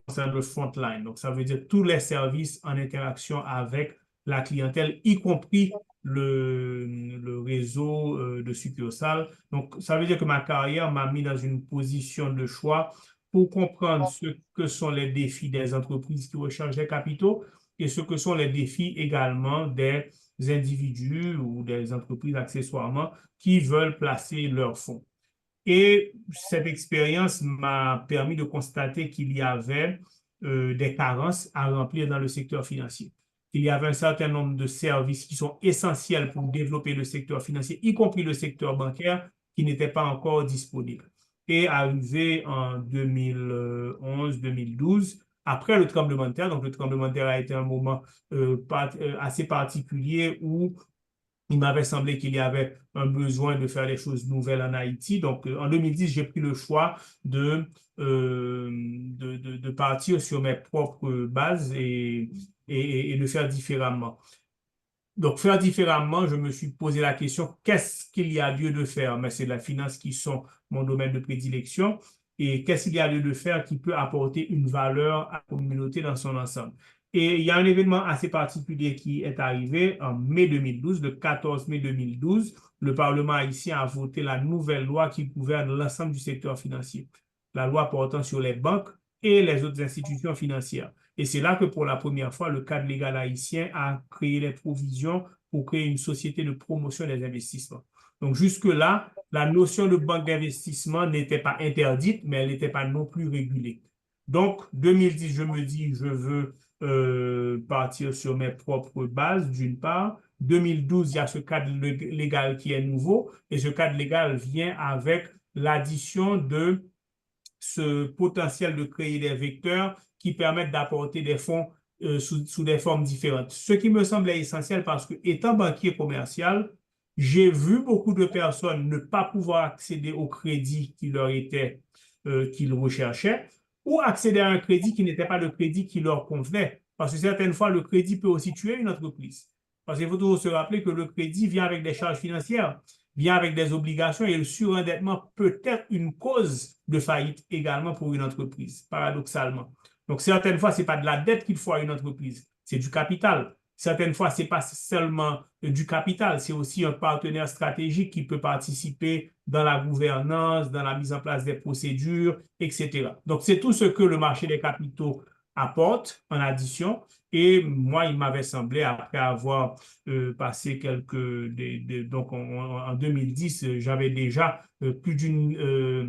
concernant le frontline. Donc, ça veut dire tous les services en interaction avec la clientèle, y compris le réseau de succursales. Donc, ça veut dire que ma carrière m'a mis dans une position de choix pour comprendre ce que sont les défis des entreprises qui recherchent des capitaux et ce que sont les défis également des individus ou des entreprises accessoirement qui veulent placer leurs fonds. Et cette expérience m'a permis de constater qu'il y avait des carences à remplir dans le secteur financier. Il y avait un certain nombre de services qui sont essentiels pour développer le secteur financier, y compris le secteur bancaire, qui n'étaient pas encore disponibles. Et arrivé en 2011-2012, après le tremblement de terre, donc le tremblement de terre a été un moment assez particulier où il m'avait semblé qu'il y avait un besoin de faire des choses nouvelles en Haïti. Donc, en 2010, j'ai pris le choix de partir sur mes propres bases et de faire différemment. Donc, faire différemment, je me suis posé la question, qu'est-ce qu'il y a lieu de faire? Mais c'est la finance qui sont mon domaine de prédilection. Et qu'est-ce qu'il y a lieu de faire qui peut apporter une valeur à la communauté dans son ensemble? Et il y a un événement assez particulier qui est arrivé en mai 2012, le 14 mai 2012. Le Parlement haïtien a voté la nouvelle loi qui gouverne l'ensemble du secteur financier. La loi portant sur les banques et les autres institutions financières. Et c'est là que pour la première fois, le cadre légal haïtien a créé les provisions pour créer une société de promotion des investissements. Donc jusque-là, la notion de banque d'investissement n'était pas interdite, mais elle n'était pas non plus régulée. Donc 2010, je me dis, je veux partir sur mes propres bases, d'une part. 2012, il y a ce cadre légal qui est nouveau, et ce cadre légal vient avec l'addition de ce potentiel de créer des vecteurs qui permettent d'apporter des fonds sous des formes différentes. Ce qui me semblait essentiel parce que, étant banquier commercial, j'ai vu beaucoup de personnes ne pas pouvoir accéder au crédit qui leur était, qu'ils recherchaient, ou accéder à un crédit qui n'était pas le crédit qui leur convenait. Parce que certaines fois, le crédit peut aussi tuer une entreprise. Parce qu'il faut toujours se rappeler que le crédit vient avec des charges financières, vient avec des obligations et le surendettement peut être une cause de faillite également pour une entreprise, paradoxalement. Donc, certaines fois, ce n'est pas de la dette qu'il faut à une entreprise, c'est du capital. Certaines fois, ce n'est pas seulement du capital, c'est aussi un partenaire stratégique qui peut participer dans la gouvernance, dans la mise en place des procédures, etc. Donc, c'est tout ce que le marché des capitaux apporte en addition. Et moi, il m'avait semblé, après avoir passé donc en 2010, j'avais déjà plus d'une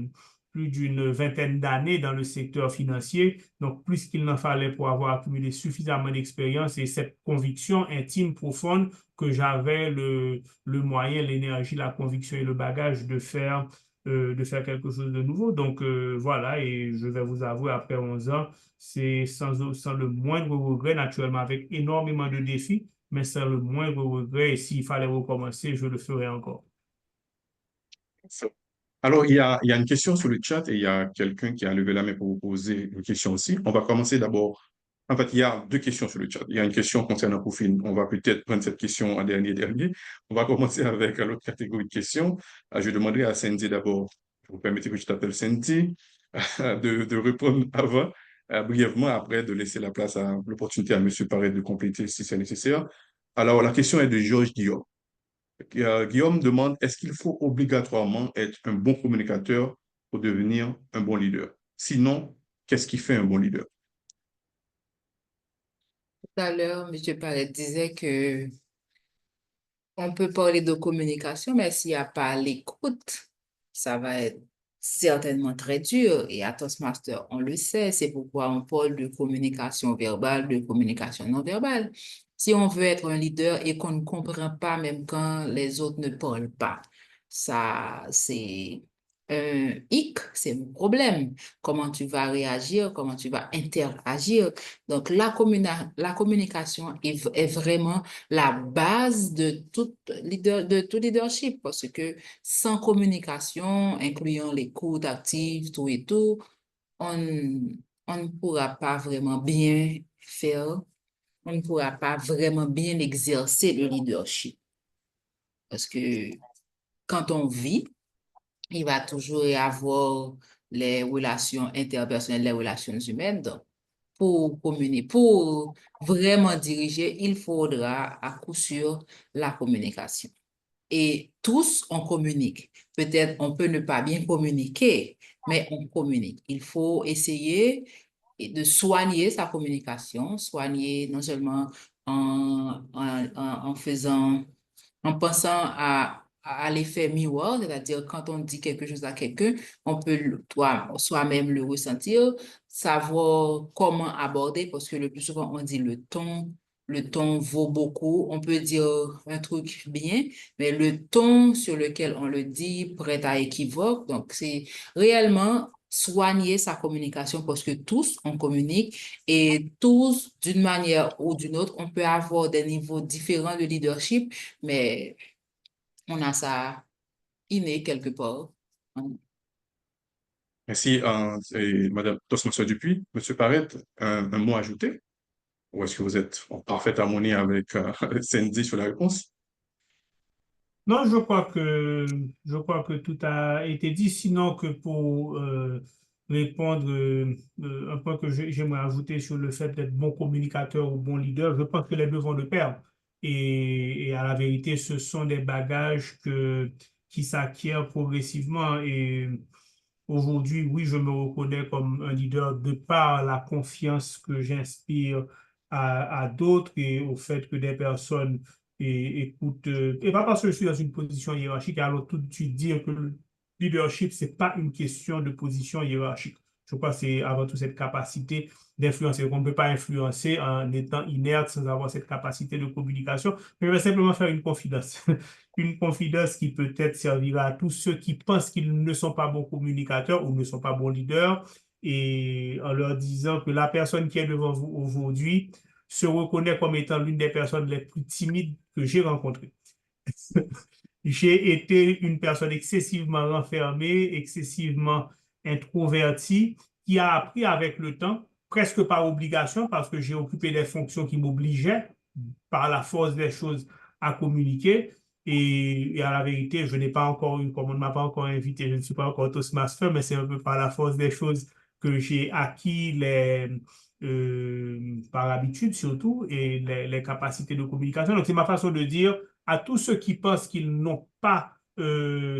vingtaine d'années dans le secteur financier. Donc, plus qu'il n'en fallait pour avoir accumulé suffisamment d'expérience et cette conviction intime, profonde, que j'avais le moyen, l'énergie, la conviction et le bagage de faire quelque chose de nouveau. Donc, voilà, et je vais vous avouer, après 11 ans, c'est sans le moindre regret, naturellement, avec énormément de défis, mais sans le moindre regret. Et s'il fallait recommencer, je le ferais encore. Alors, il y a une question sur le chat et il y a quelqu'un qui a levé la main pour vous poser une question aussi. On va commencer d'abord. En fait, il y a deux questions sur le chat. Il y a une question concernant Profil. On va peut-être prendre cette question en dernier. On va commencer avec l'autre catégorie de questions. Je demanderai à Cindy d'abord, vous permettez que je t'appelle Cindy, de répondre avant, brièvement, après de laisser la place à l'opportunité à M. Paré de compléter si c'est nécessaire. Alors, la question est de Georges Guillaume. Guillaume demande, est-ce qu'il faut obligatoirement être un bon communicateur pour devenir un bon leader? Sinon, qu'est-ce qui fait un bon leader? Tout à l'heure, M. Paré disait que on peut parler de communication, mais s'il n'y a pas l'écoute, ça va être certainement très dur. Et à Toastmaster, on le sait, c'est pourquoi on parle de communication verbale, de communication non verbale. Si on veut être un leader et qu'on ne comprend pas même quand les autres ne parlent pas, ça, c'est un hic, c'est un problème. Comment tu vas réagir, comment tu vas interagir. Donc, la communication est vraiment la base de tout leadership parce que sans communication, incluant l'écoute active, tout et tout, on, on ne pourra pas vraiment bien faire, on ne pourra pas vraiment bien exercer le leadership. Parce que quand on vit, il va toujours y avoir les relations interpersonnelles, les relations humaines. Donc, pour communiquer, pour vraiment diriger, il faudra à coup sûr la communication. Et tous, on communique. Peut-être on peut ne pas bien communiquer, mais on communique. Il faut essayer de soigner sa communication, soigner non seulement en faisant, en pensant à l'effet miroir, c'est-à-dire quand on dit quelque chose à quelqu'un, on peut soi-même le ressentir, savoir comment aborder, parce que le plus souvent on dit le ton vaut beaucoup. On peut dire un truc bien, mais le ton sur lequel on le dit prête à équivoque. Donc, c'est réellement soigner sa communication parce que tous, on communique et tous, d'une manière ou d'une autre, on peut avoir des niveaux différents de leadership, mais on a ça inné quelque part. Merci, et Madame Tosmaso Dupuis. Monsieur Parette, un mot ajouté? Ou est-ce que vous êtes en parfaite harmonie avec Sandy sur la réponse? Non, je crois que tout a été dit, sinon que pour répondre un point que j'aimerais ajouter sur le fait d'être bon communicateur ou bon leader, je pense que les deux vont de pair. Et à la vérité, ce sont des bagages qui s'acquièrent progressivement. Et aujourd'hui, oui, je me reconnais comme un leader de par la confiance que j'inspire à d'autres et au fait que des personnes écoutent, et pas parce que je suis dans une position hiérarchique, alors tout de suite dire que le leadership, c'est pas une question de position hiérarchique. Je crois que c'est avant tout cette capacité d'influencer. On ne peut pas influencer en étant inerte sans avoir cette capacité de communication. Je vais simplement faire une confidence. Une confidence qui peut-être servira à tous ceux qui pensent qu'ils ne sont pas bons communicateurs ou ne sont pas bons leaders, et en leur disant que la personne qui est devant vous aujourd'hui se reconnaît comme étant l'une des personnes les plus timides que j'ai rencontrées. J'ai été une personne excessivement renfermée, excessivement introvertie, qui a appris avec le temps, presque par obligation, parce que j'ai occupé des fonctions qui m'obligeaient, par la force des choses, à communiquer. Et à la vérité, je n'ai pas encore eu, comme on ne m'a pas encore invité, je ne suis pas encore Toastmaster, mais c'est un peu par la force des choses que j'ai acquis par habitude surtout, et les capacités de communication. Donc, c'est ma façon de dire à tous ceux qui pensent qu'ils n'ont pas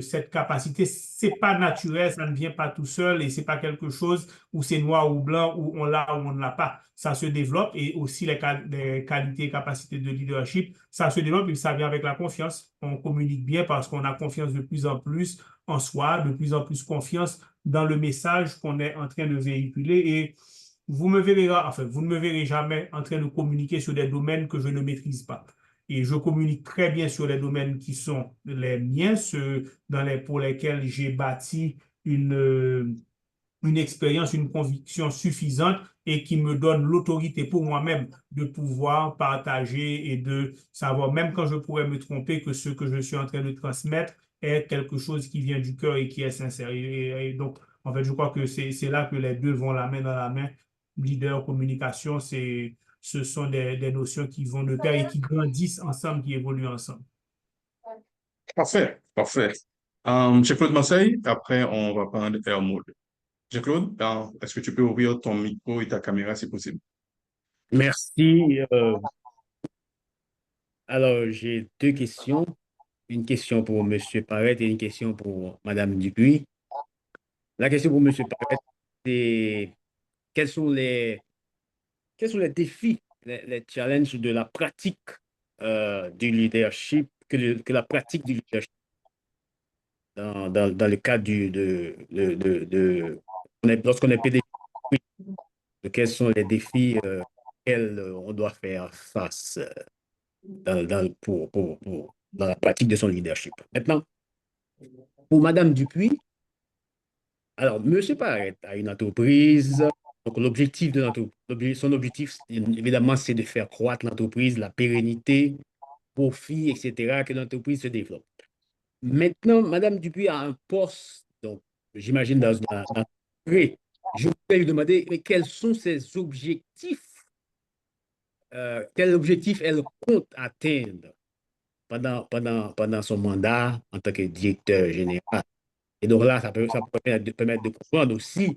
cette capacité, c'est pas naturel, ça ne vient pas tout seul et c'est pas quelque chose où c'est noir ou blanc, où on l'a ou on ne l'a pas. Ça se développe, et aussi les qualités et capacités de leadership, ça se développe et ça vient avec la confiance. On communique bien parce qu'on a confiance de plus en plus en soi, de plus en plus confiance dans le message qu'on est en train de véhiculer. Et vous ne me verrez jamais en train de communiquer sur des domaines que je ne maîtrise pas. Et je communique très bien sur les domaines qui sont les miens, ceux pour lesquels j'ai bâti une expérience, une conviction suffisante et qui me donne l'autorité pour moi-même de pouvoir partager et de savoir, même quand je pourrais me tromper, que ce que je suis en train de transmettre est quelque chose qui vient du cœur et qui est sincère. Et donc, en fait, je crois que c'est là que les deux vont la main dans la main. Leader, communication, ce sont des notions qui vont de pair et qui grandissent ensemble, qui évoluent ensemble. Parfait, parfait. Jean-Claude Marseille, après, on va parler de Air Mode. Jean-Claude, est-ce que tu peux ouvrir ton micro et ta caméra si possible? Merci. Alors, j'ai deux questions. Une question pour Monsieur Parette et une question pour Madame Dupuis. La question pour Monsieur Parette, c'est quels sont quels sont les défis, les challenges de la pratique du leadership, que la pratique du leadership dans le cadre lorsqu'on est PDG, quels sont les défis auxquels on doit faire face dans la pratique de son leadership. Maintenant, pour Madame Dupuis, alors, Monsieur Parette a une entreprise. Donc, son objectif, évidemment, c'est de faire croître l'entreprise, la pérennité, profit, etc., que l'entreprise se développe. Maintenant, Madame Dupuis a un poste, donc, j'imagine, dans je voudrais lui demander mais quels sont ses objectifs, quels objectifs elle compte atteindre pendant son mandat en tant que directeur général. Et donc là, ça peut permettre de comprendre aussi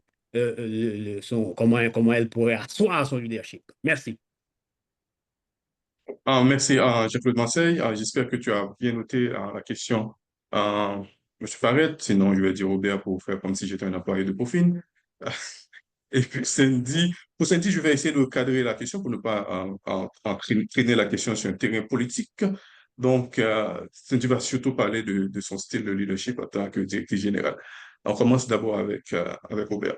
comment elle pourrait asseoir son leadership. Merci. Merci, Jean-Claude Marseille. J'espère que tu as bien noté la question, Monsieur Faret. Sinon, je vais dire Robert pour faire comme si j'étais un employé de Profine. Et puis pour Cindy, je vais essayer de cadrer la question pour ne pas traîner la question sur un terrain politique. Donc, Cindy va surtout parler de son style de leadership en tant que directrice générale. On commence d'abord avec Robert.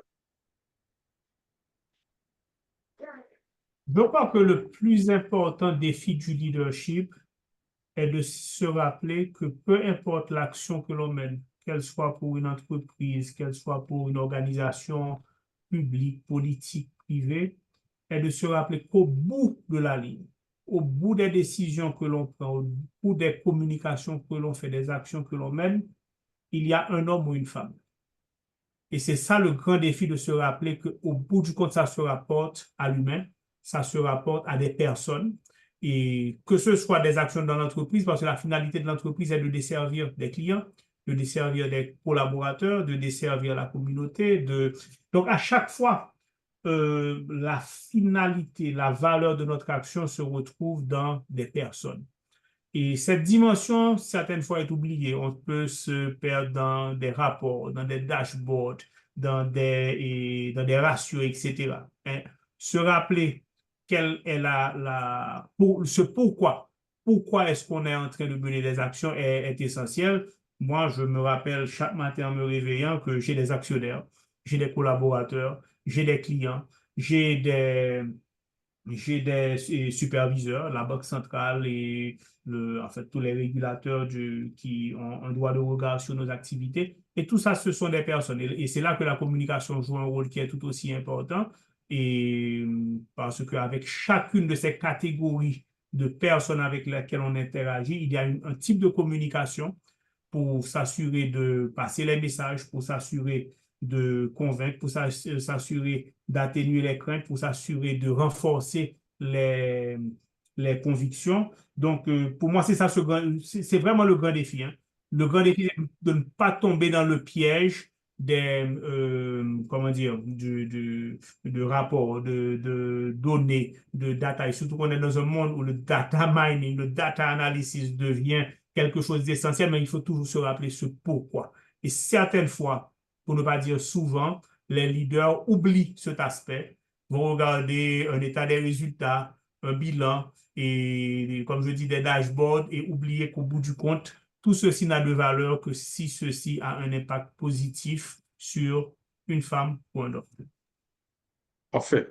Je crois que le plus important défi du leadership est de se rappeler que peu importe l'action que l'on mène, qu'elle soit pour une entreprise, qu'elle soit pour une organisation publique, politique, privée, est de se rappeler qu'au bout de la ligne, au bout des décisions que l'on prend, au bout des communications que l'on fait, des actions que l'on mène, il y a un homme ou une femme. Et c'est ça le grand défi, de se rappeler qu'au bout du compte, ça se rapporte à l'humain, ça se rapporte à des personnes, et que ce soit des actions dans l'entreprise, parce que la finalité de l'entreprise est de desservir des clients, de desservir des collaborateurs, de desservir la communauté. Donc, à chaque fois, la finalité, la valeur de notre action se retrouve dans des personnes. Et cette dimension, certaines fois, est oubliée. On peut se perdre dans des rapports, dans des dashboards, dans des ratios, etc. Hein. Se rappeler quelle est ce pourquoi. Pourquoi est-ce qu'on est en train de mener des actions est essentiel. Moi, je me rappelle chaque matin en me réveillant que j'ai des actionnaires, j'ai des collaborateurs, j'ai des clients, j'ai des superviseurs, la Banque centrale et en fait, tous les régulateurs qui ont un droit de regard sur nos activités. Et tout ça, ce sont des personnes. Et c'est là que la communication joue un rôle qui est tout aussi important. Et parce qu'avec chacune de ces catégories de personnes avec lesquelles on interagit, il y a un type de communication pour s'assurer de passer les messages, pour s'assurer de convaincre, pour s'assurer d'atténuer les craintes, pour s'assurer de renforcer les convictions. Donc, pour moi, c'est ça, c'est vraiment le grand défi. Hein. Le grand défi, c'est de ne pas tomber dans le piège comment dire, de rapports, de données, de data. Et surtout qu'on est dans un monde où le data mining, le data analysis devient quelque chose d'essentiel, mais il faut toujours se rappeler ce pourquoi. Et certaines fois, pour ne pas dire souvent, les leaders oublient cet aspect, vont regarder un état des résultats, un bilan, et comme je dis, des dashboards, et oublier qu'au bout du compte, tout ceci n'a de valeur que si ceci a un impact positif sur une femme ou un homme. Parfait.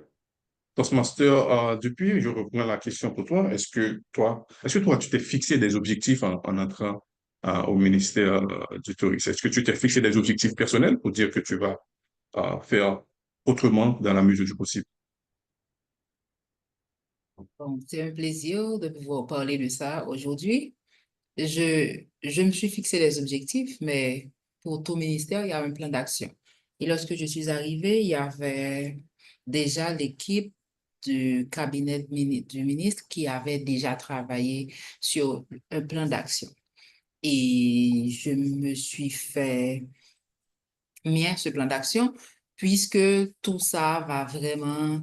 Toastmaster, depuis, je reprends la question pour toi. Est-ce que toi, tu t'es fixé des objectifs en entrant au ministère du Tourisme? Est-ce que tu t'es fixé des objectifs personnels pour dire que tu vas faire autrement dans la mesure du possible? Bon, c'est un plaisir de pouvoir parler de ça aujourd'hui. Je me suis fixé des objectifs, mais pour tout ministère, il y a un plan d'action. Et lorsque je suis arrivée, il y avait déjà l'équipe du cabinet du ministre qui avait déjà travaillé sur un plan d'action. Et je me suis fait mien ce plan d'action, puisque tout ça va vraiment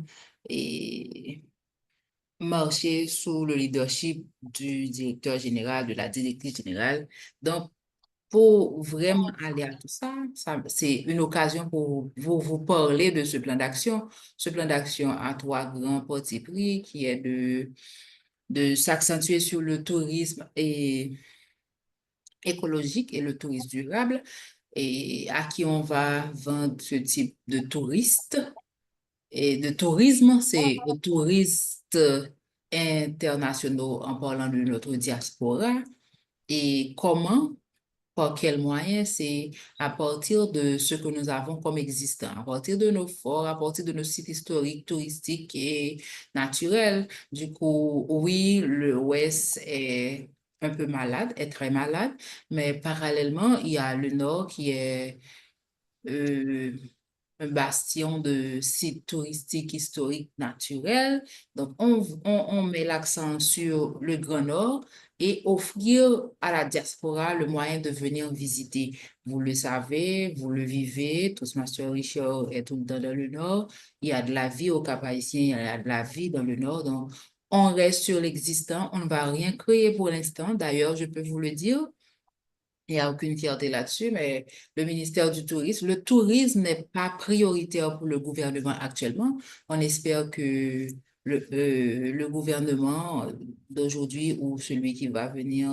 marcher sous le leadership du directeur général, de la directrice générale. Donc, pour vraiment aller à tout ça, c'est une occasion pour vous parler de ce plan d'action. Ce plan d'action a trois grands partis pris, qui est de s'accentuer sur le tourisme écologique et le tourisme durable, et à qui on va vendre ce type de touristes. Et de tourisme, c'est aux touristes internationaux en parlant de notre diaspora. Et comment, par quels moyens, c'est à partir de ce que nous avons comme existant, à partir de nos forts, à partir de nos sites historiques, touristiques et naturels. Du coup, oui, le Ouest est un peu malade, est très malade, mais parallèlement, il y a le Nord qui est un un bastion de sites touristiques historiques naturels. Donc, on met l'accent sur le Grand Nord et offrir à la diaspora le moyen de venir visiter. Vous le savez, vous le vivez, Toastmaster Richard est tout le temps dans le Nord. Il y a de la vie au Cap-Haïtien, il y a de la vie dans le Nord. Donc, on reste sur l'existant, on ne va rien créer pour l'instant. D'ailleurs, je peux vous le dire, il n'y a aucune fierté là-dessus, mais le ministère du Tourisme, le tourisme n'est pas prioritaire pour le gouvernement actuellement. On espère que le gouvernement d'aujourd'hui ou celui qui va venir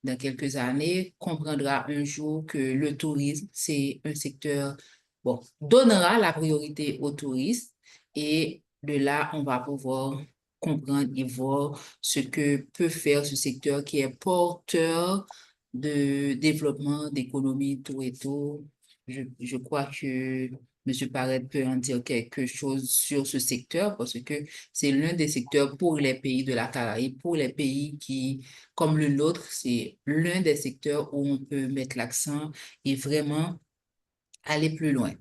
dans quelques années comprendra un jour que le tourisme, c'est un secteur, bon, donnera la priorité aux touristes et de là, on va pouvoir comprendre et voir ce que peut faire ce secteur qui est porteur de développement, d'économie, tout et tout. Je crois que M. Parret peut en dire quelque chose sur ce secteur parce que c'est l'un des secteurs pour les pays de la Caraïbe, pour les pays qui, comme le nôtre, c'est l'un des secteurs où on peut mettre l'accent et vraiment aller plus loin.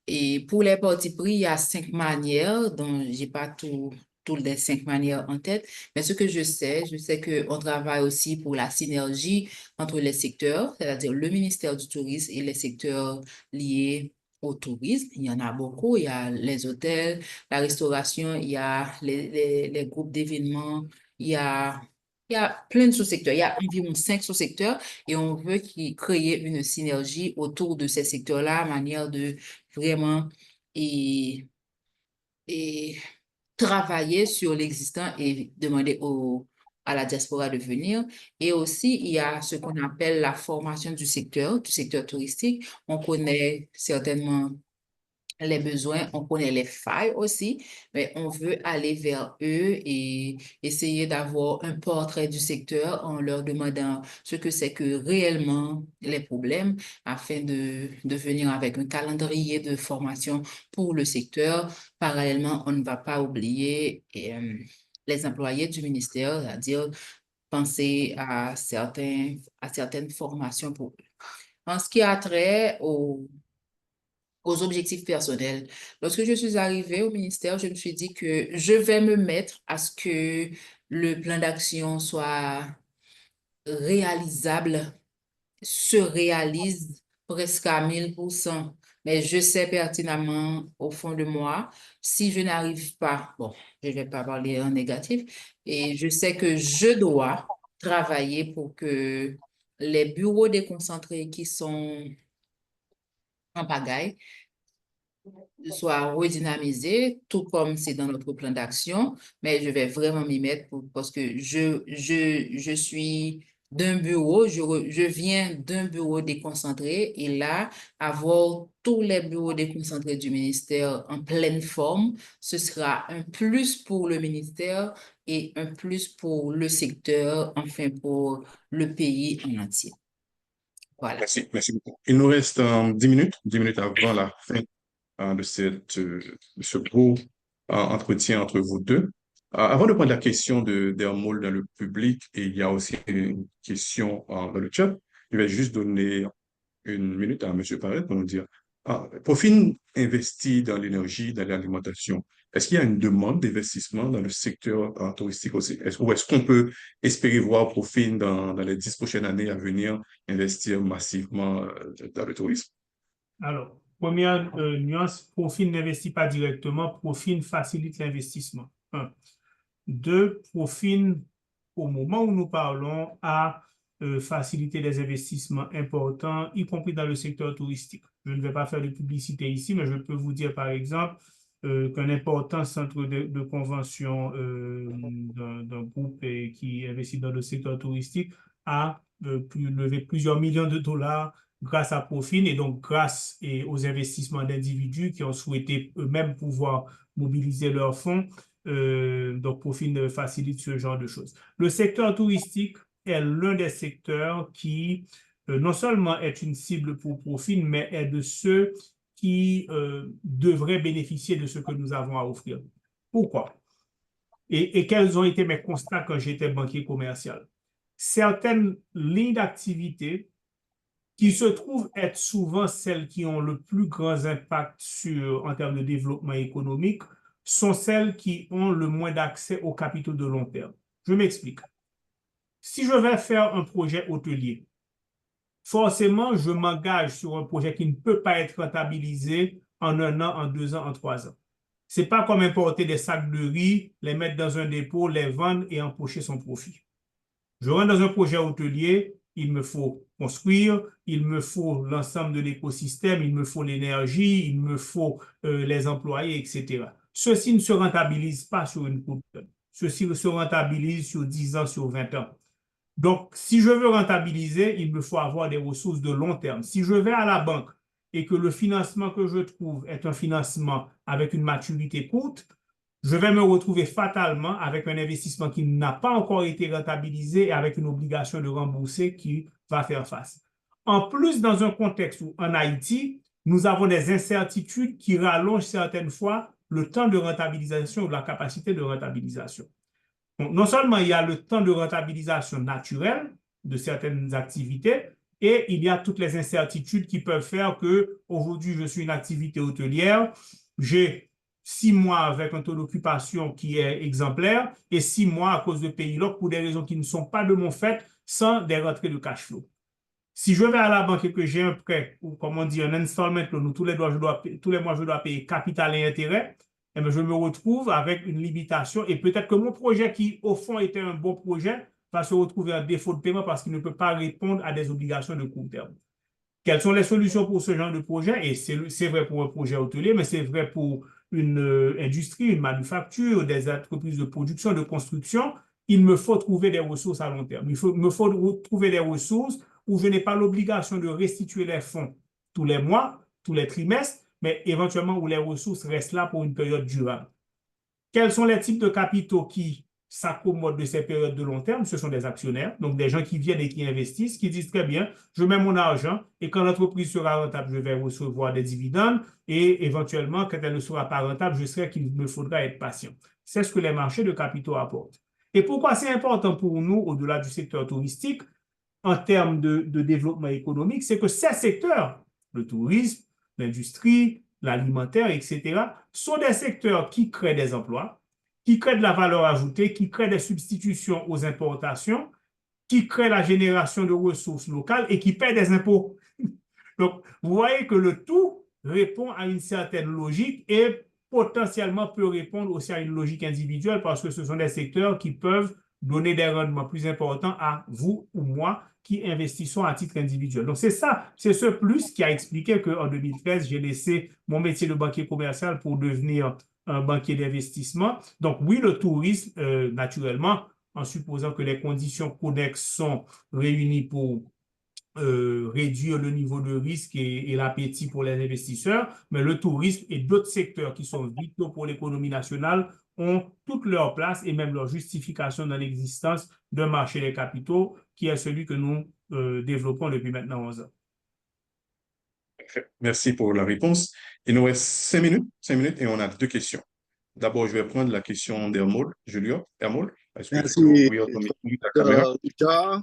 Et pour les partis pris, il y a 5 manières, dont j'ai pas toutes les 5 manières en tête, mais ce que je sais qu'on travaille aussi pour la synergie entre les secteurs, c'est-à-dire le ministère du Tourisme et les secteurs liés au tourisme. Il y en a beaucoup, il y a les hôtels, la restauration, il y a les groupes d'événements, il y a plein de sous-secteurs, il y a environ 5 sous-secteurs et on veut créer une synergie autour de ces secteurs-là, manière de vraiment et, et travailler sur l'existant et demander à la diaspora de venir. Et aussi, il y a ce qu'on appelle la formation du secteur touristique. On connaît certainement les besoins, on connaît les failles aussi, mais on veut aller vers eux et essayer d'avoir un portrait du secteur en leur demandant ce que c'est que réellement les problèmes afin de venir avec un calendrier de formation pour le secteur. Parallèlement, on ne va pas oublier les employés du ministère, c'est-à-dire penser à certaines formations pour eux. En ce qui a trait aux objectifs personnels. Lorsque je suis arrivée au ministère, je me suis dit que je vais me mettre à ce que le plan d'action soit réalisable, se réalise presque à 1000%. Mais je sais pertinemment au fond de moi, si je n'arrive pas, bon, je ne vais pas parler en négatif, et je sais que je dois travailler pour que les bureaux déconcentrés qui sont en pagaille soit redynamisé, tout comme c'est dans notre plan d'action, mais je vais vraiment m'y mettre parce que je suis d'un bureau, je viens d'un bureau déconcentré et là, avoir tous les bureaux déconcentrés du ministère en pleine forme, ce sera un plus pour le ministère et un plus pour le secteur, enfin pour le pays en entier. Voilà. Merci beaucoup. Il nous reste 10 minutes avant la fin de ce beau entretien entre vous deux. Avant de prendre la question d'Hermol dans le public, et il y a aussi une question dans le chat, je vais juste donner une minute à M. Parret pour nous dire, Profin investit dans l'énergie, dans l'alimentation. Est-ce qu'il y a une demande d'investissement dans le secteur touristique aussi? Ou est-ce qu'on peut espérer voir Profin dans les 10 prochaines années à venir investir massivement dans le tourisme? Alors, première nuance, Profin n'investit pas directement, Profin facilite l'investissement. 1. 2, Profin, au moment où nous parlons, a facilité des investissements importants, y compris dans le secteur touristique. Je ne vais pas faire de publicité ici, mais je peux vous dire, par exemple, qu'un important centre de convention d'un groupe qui investit dans le secteur touristique a pu lever plusieurs millions de dollars grâce à Profin et donc grâce aux investissements d'individus qui ont souhaité eux-mêmes pouvoir mobiliser leurs fonds. Donc, Profin facilite ce genre de choses. Le secteur touristique est l'un des secteurs qui non seulement est une cible pour Profin, mais est de ceux qui devraient bénéficier de ce que nous avons à offrir. Pourquoi? Et quels ont été mes constats quand j'étais banquier commercial? Certaines lignes d'activité qui se trouvent être souvent celles qui ont le plus grand impact en termes de développement économique, sont celles qui ont le moins d'accès aux capitaux de long terme. Je m'explique. Si je vais faire un projet hôtelier, forcément, je m'engage sur un projet qui ne peut pas être rentabilisé en 1 an, en 2 ans, en 3 ans. C'est pas comme importer des sacs de riz, les mettre dans un dépôt, les vendre et empocher son profit. Je rentre dans un projet hôtelier, il me faut construire, il me faut l'ensemble de l'écosystème, il me faut l'énergie, il me faut les employés, etc. Ceci ne se rentabilise pas sur une courte période. Ceci se rentabilise sur 10 ans, sur 20 ans. Donc, si je veux rentabiliser, il me faut avoir des ressources de long terme. Si je vais à la banque et que le financement que je trouve est un financement avec une maturité courte, je vais me retrouver fatalement avec un investissement qui n'a pas encore été rentabilisé et avec une obligation de rembourser qui va faire face. En plus, dans un contexte où en Haïti, nous avons des incertitudes qui rallongent certaines fois le temps de rentabilisation ou la capacité de rentabilisation. Donc, non seulement il y a le temps de rentabilisation naturelle de certaines activités, et il y a toutes les incertitudes qui peuvent faire que aujourd'hui je suis une activité hôtelière, j'ai 6 mois avec un taux d'occupation qui est exemplaire et 6 mois à cause de pays locs pour des raisons qui ne sont pas de mon fait, sans des rentrées de cash flow. Si je vais à la banque et que j'ai un prêt, ou comme on dit, un installment loan, où tous les mois je dois payer capital et intérêt, eh bien, je me retrouve avec une limitation et peut-être que mon projet qui, au fond, était un bon projet, va se retrouver en défaut de paiement parce qu'il ne peut pas répondre à des obligations de court terme. Quelles sont les solutions pour ce genre de projet? Et c'est vrai pour un projet hôtelier, mais c'est vrai pour une industrie, une manufacture, des entreprises de production, de construction. Il me faut trouver des ressources à long terme. Me faut trouver des ressources où je n'ai pas l'obligation de restituer les fonds tous les mois, tous les trimestres, mais éventuellement où les ressources restent là pour une période durable. Quels sont les types de capitaux qui s'accommodent de ces périodes de long terme? Ce sont des actionnaires, donc des gens qui viennent et qui investissent, qui disent très bien, je mets mon argent et quand l'entreprise sera rentable, je vais recevoir des dividendes et éventuellement, quand elle ne sera pas rentable, je serai qu'il me faudra être patient. C'est ce que les marchés de capitaux apportent. Et pourquoi c'est important pour nous, au-delà du secteur touristique, en termes de développement économique, c'est que ces secteurs, le tourisme, l'industrie, l'alimentaire, etc., sont des secteurs qui créent des emplois, qui créent de la valeur ajoutée, qui créent des substitutions aux importations, qui créent la génération de ressources locales et qui paient des impôts. Donc, vous voyez que le tout répond à une certaine logique et potentiellement peut répondre aussi à une logique individuelle parce que ce sont des secteurs qui peuvent donner des rendements plus importants à vous ou moi qui investissons à titre individuel. Donc, c'est ça, c'est ce plus qui a expliqué qu'en 2013, j'ai laissé mon métier de banquier commercial pour devenir un banquier d'investissement. Donc, oui, le tourisme, naturellement, en supposant que les conditions connexes sont réunies pour réduire le niveau de risque et l'appétit pour les investisseurs, mais le tourisme et d'autres secteurs qui sont vitaux pour l'économie nationale ont toute leur place et même leur justification dans l'existence d'un marché des capitaux qui est celui que nous développons depuis maintenant 11 ans. Merci pour la réponse. Il nous reste 5 minutes et on a 2 questions. D'abord, je vais prendre la question d'Hermol. Julien, Hermol, est-ce que tu peux Merci, ouvrir ta caméra? Richard.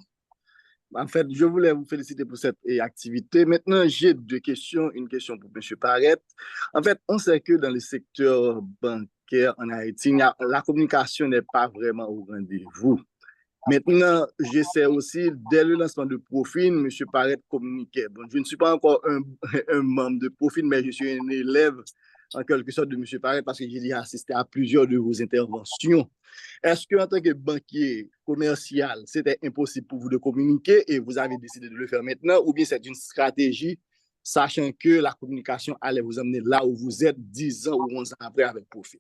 En fait, je voulais vous féliciter pour cette activité. Maintenant, j'ai 2 questions. Une question pour M. Parette. En fait, on sait que dans le secteur bancaire en Haïti, la communication n'est pas vraiment au rendez-vous. Maintenant, je sais aussi, dès le lancement de Profin, M. Parette communiquait. Bon, je ne suis pas encore un membre de Profin, mais je suis un élève en quelque sorte de M. Parette parce que j'ai assisté à plusieurs de vos interventions. Est-ce qu'en tant que banquier commercial, c'était impossible pour vous de communiquer et vous avez décidé de le faire maintenant, ou bien c'est une stratégie, sachant que la communication allait vous amener là où vous êtes 10 ans ou 11 ans après avec Profit?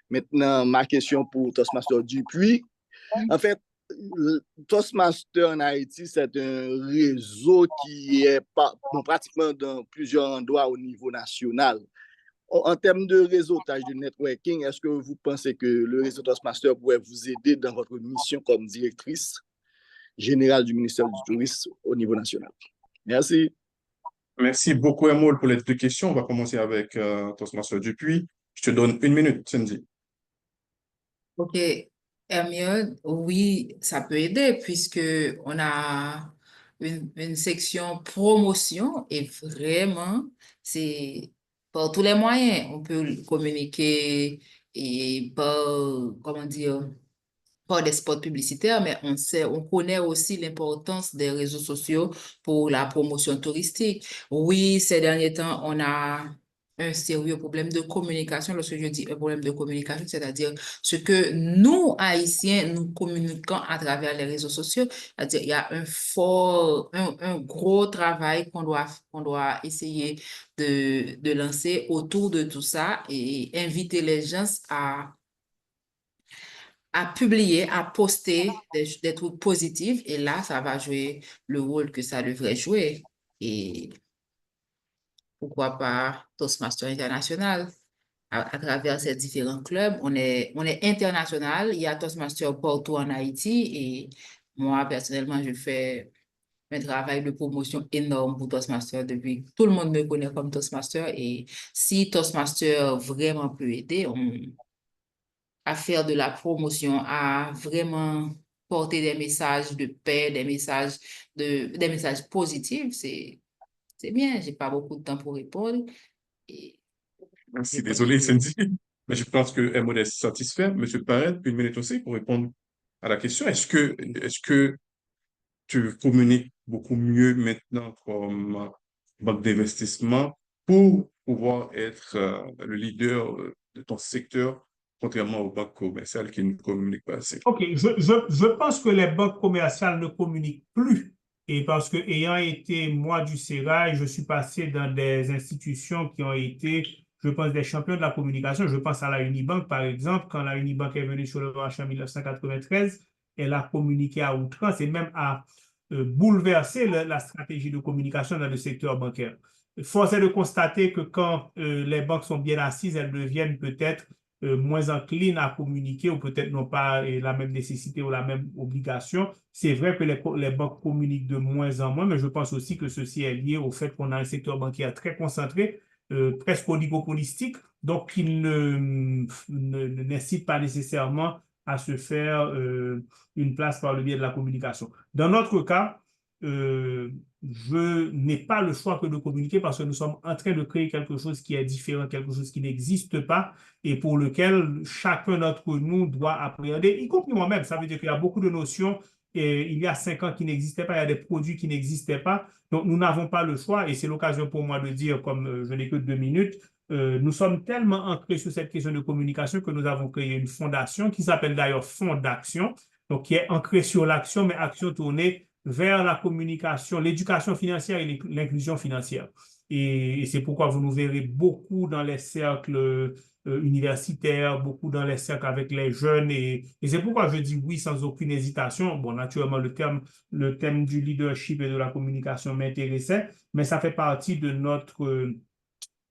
Maintenant, ma question pour Toastmaster Dupuis. En fait, Toastmaster en Haïti, c'est un réseau qui est pratiquement dans plusieurs endroits au niveau national. En termes de réseautage, de networking, est-ce que vous pensez que le réseau Toastmaster pourrait vous aider dans votre mission comme directrice générale du ministère du Tourisme au niveau national? Merci. Merci beaucoup, Hermol, pour les 2 questions. On va commencer avec Toastmaster Dupuis. Je te donne 1 minute, Cindy. OK, Hermione, oui, ça peut aider puisque on a une section promotion et vraiment, c'est par tous les moyens. On peut communiquer et par, comment dire, par des spots publicitaires, mais on connaît aussi l'importance des réseaux sociaux pour la promotion touristique. Oui, ces derniers temps, on a un sérieux problème de communication. Lorsque je dis un problème de communication, c'est-à-dire ce que nous, Haïtiens, nous communiquons à travers les réseaux sociaux. C'est-à-dire, il y a un gros travail qu'on doit essayer de lancer autour de tout ça et inviter les gens à publier, à poster des trucs positifs et là, ça va jouer le rôle que ça devrait jouer. Et pourquoi pas Toastmaster International? À travers ces différents clubs, on est international. Il y a Toastmaster partout en Haïti et moi, personnellement, je fais un travail de promotion énorme pour Toastmaster depuis. Tout le monde me connaît comme Toastmaster et si Toastmaster vraiment peut aider, à faire de la promotion, à vraiment porter des messages de paix, des messages positifs, c'est bien. J'ai pas beaucoup de temps pour répondre. Et Merci, désolé, Cindy, mais je pense que MOD est satisfait. Monsieur Parent, une minute aussi pour répondre à la question. Est-ce que tu communiques beaucoup mieux maintenant comme banque d'investissement pour pouvoir être le leader de ton secteur, contrairement aux banques commerciales qui ne communiquent pas assez? OK, je pense que les banques commerciales ne communiquent plus. Et parce que ayant été, moi, du sérail, je suis passé dans des institutions qui ont été, je pense, des champions de la communication. Je pense à la Unibank, par exemple. Quand la Unibank est venue sur le marché en 1993, elle a communiqué à outrance et même a bouleversé la stratégie de communication dans le secteur bancaire. Force est de constater que quand les banques sont bien assises, elles deviennent peut-être moins enclines à communiquer ou peut-être n'ont pas la même nécessité ou la même obligation. C'est vrai que les banques communiquent de moins en moins, mais je pense aussi que ceci est lié au fait qu'on a un secteur bancaire très concentré, presque oligopolistique, donc qui n'incite pas nécessairement à se faire une place par le biais de la communication. Dans notre cas, je n'ai pas le choix que de communiquer parce que nous sommes en train de créer quelque chose qui est différent, quelque chose qui n'existe pas et pour lequel chacun d'entre nous doit appréhender, y compris moi-même. Ça veut dire qu'il y a beaucoup de notions il y a 5 ans qui n'existaient pas, il y a des produits qui n'existaient pas. Donc, nous n'avons pas le choix et c'est l'occasion pour moi de dire, comme je n'ai que 2 minutes, nous sommes tellement ancrés sur cette question de communication que nous avons créé une fondation qui s'appelle d'ailleurs Fonds d'action, donc qui est ancrée sur l'action, mais action tournée vers la communication, l'éducation financière et l'inclusion financière. Et c'est pourquoi vous nous verrez beaucoup dans les cercles universitaires, beaucoup dans les cercles avec les jeunes. Et c'est pourquoi je dis oui sans aucune hésitation. Bon, naturellement, le thème du leadership et de la communication m'intéressait, mais ça fait partie de notre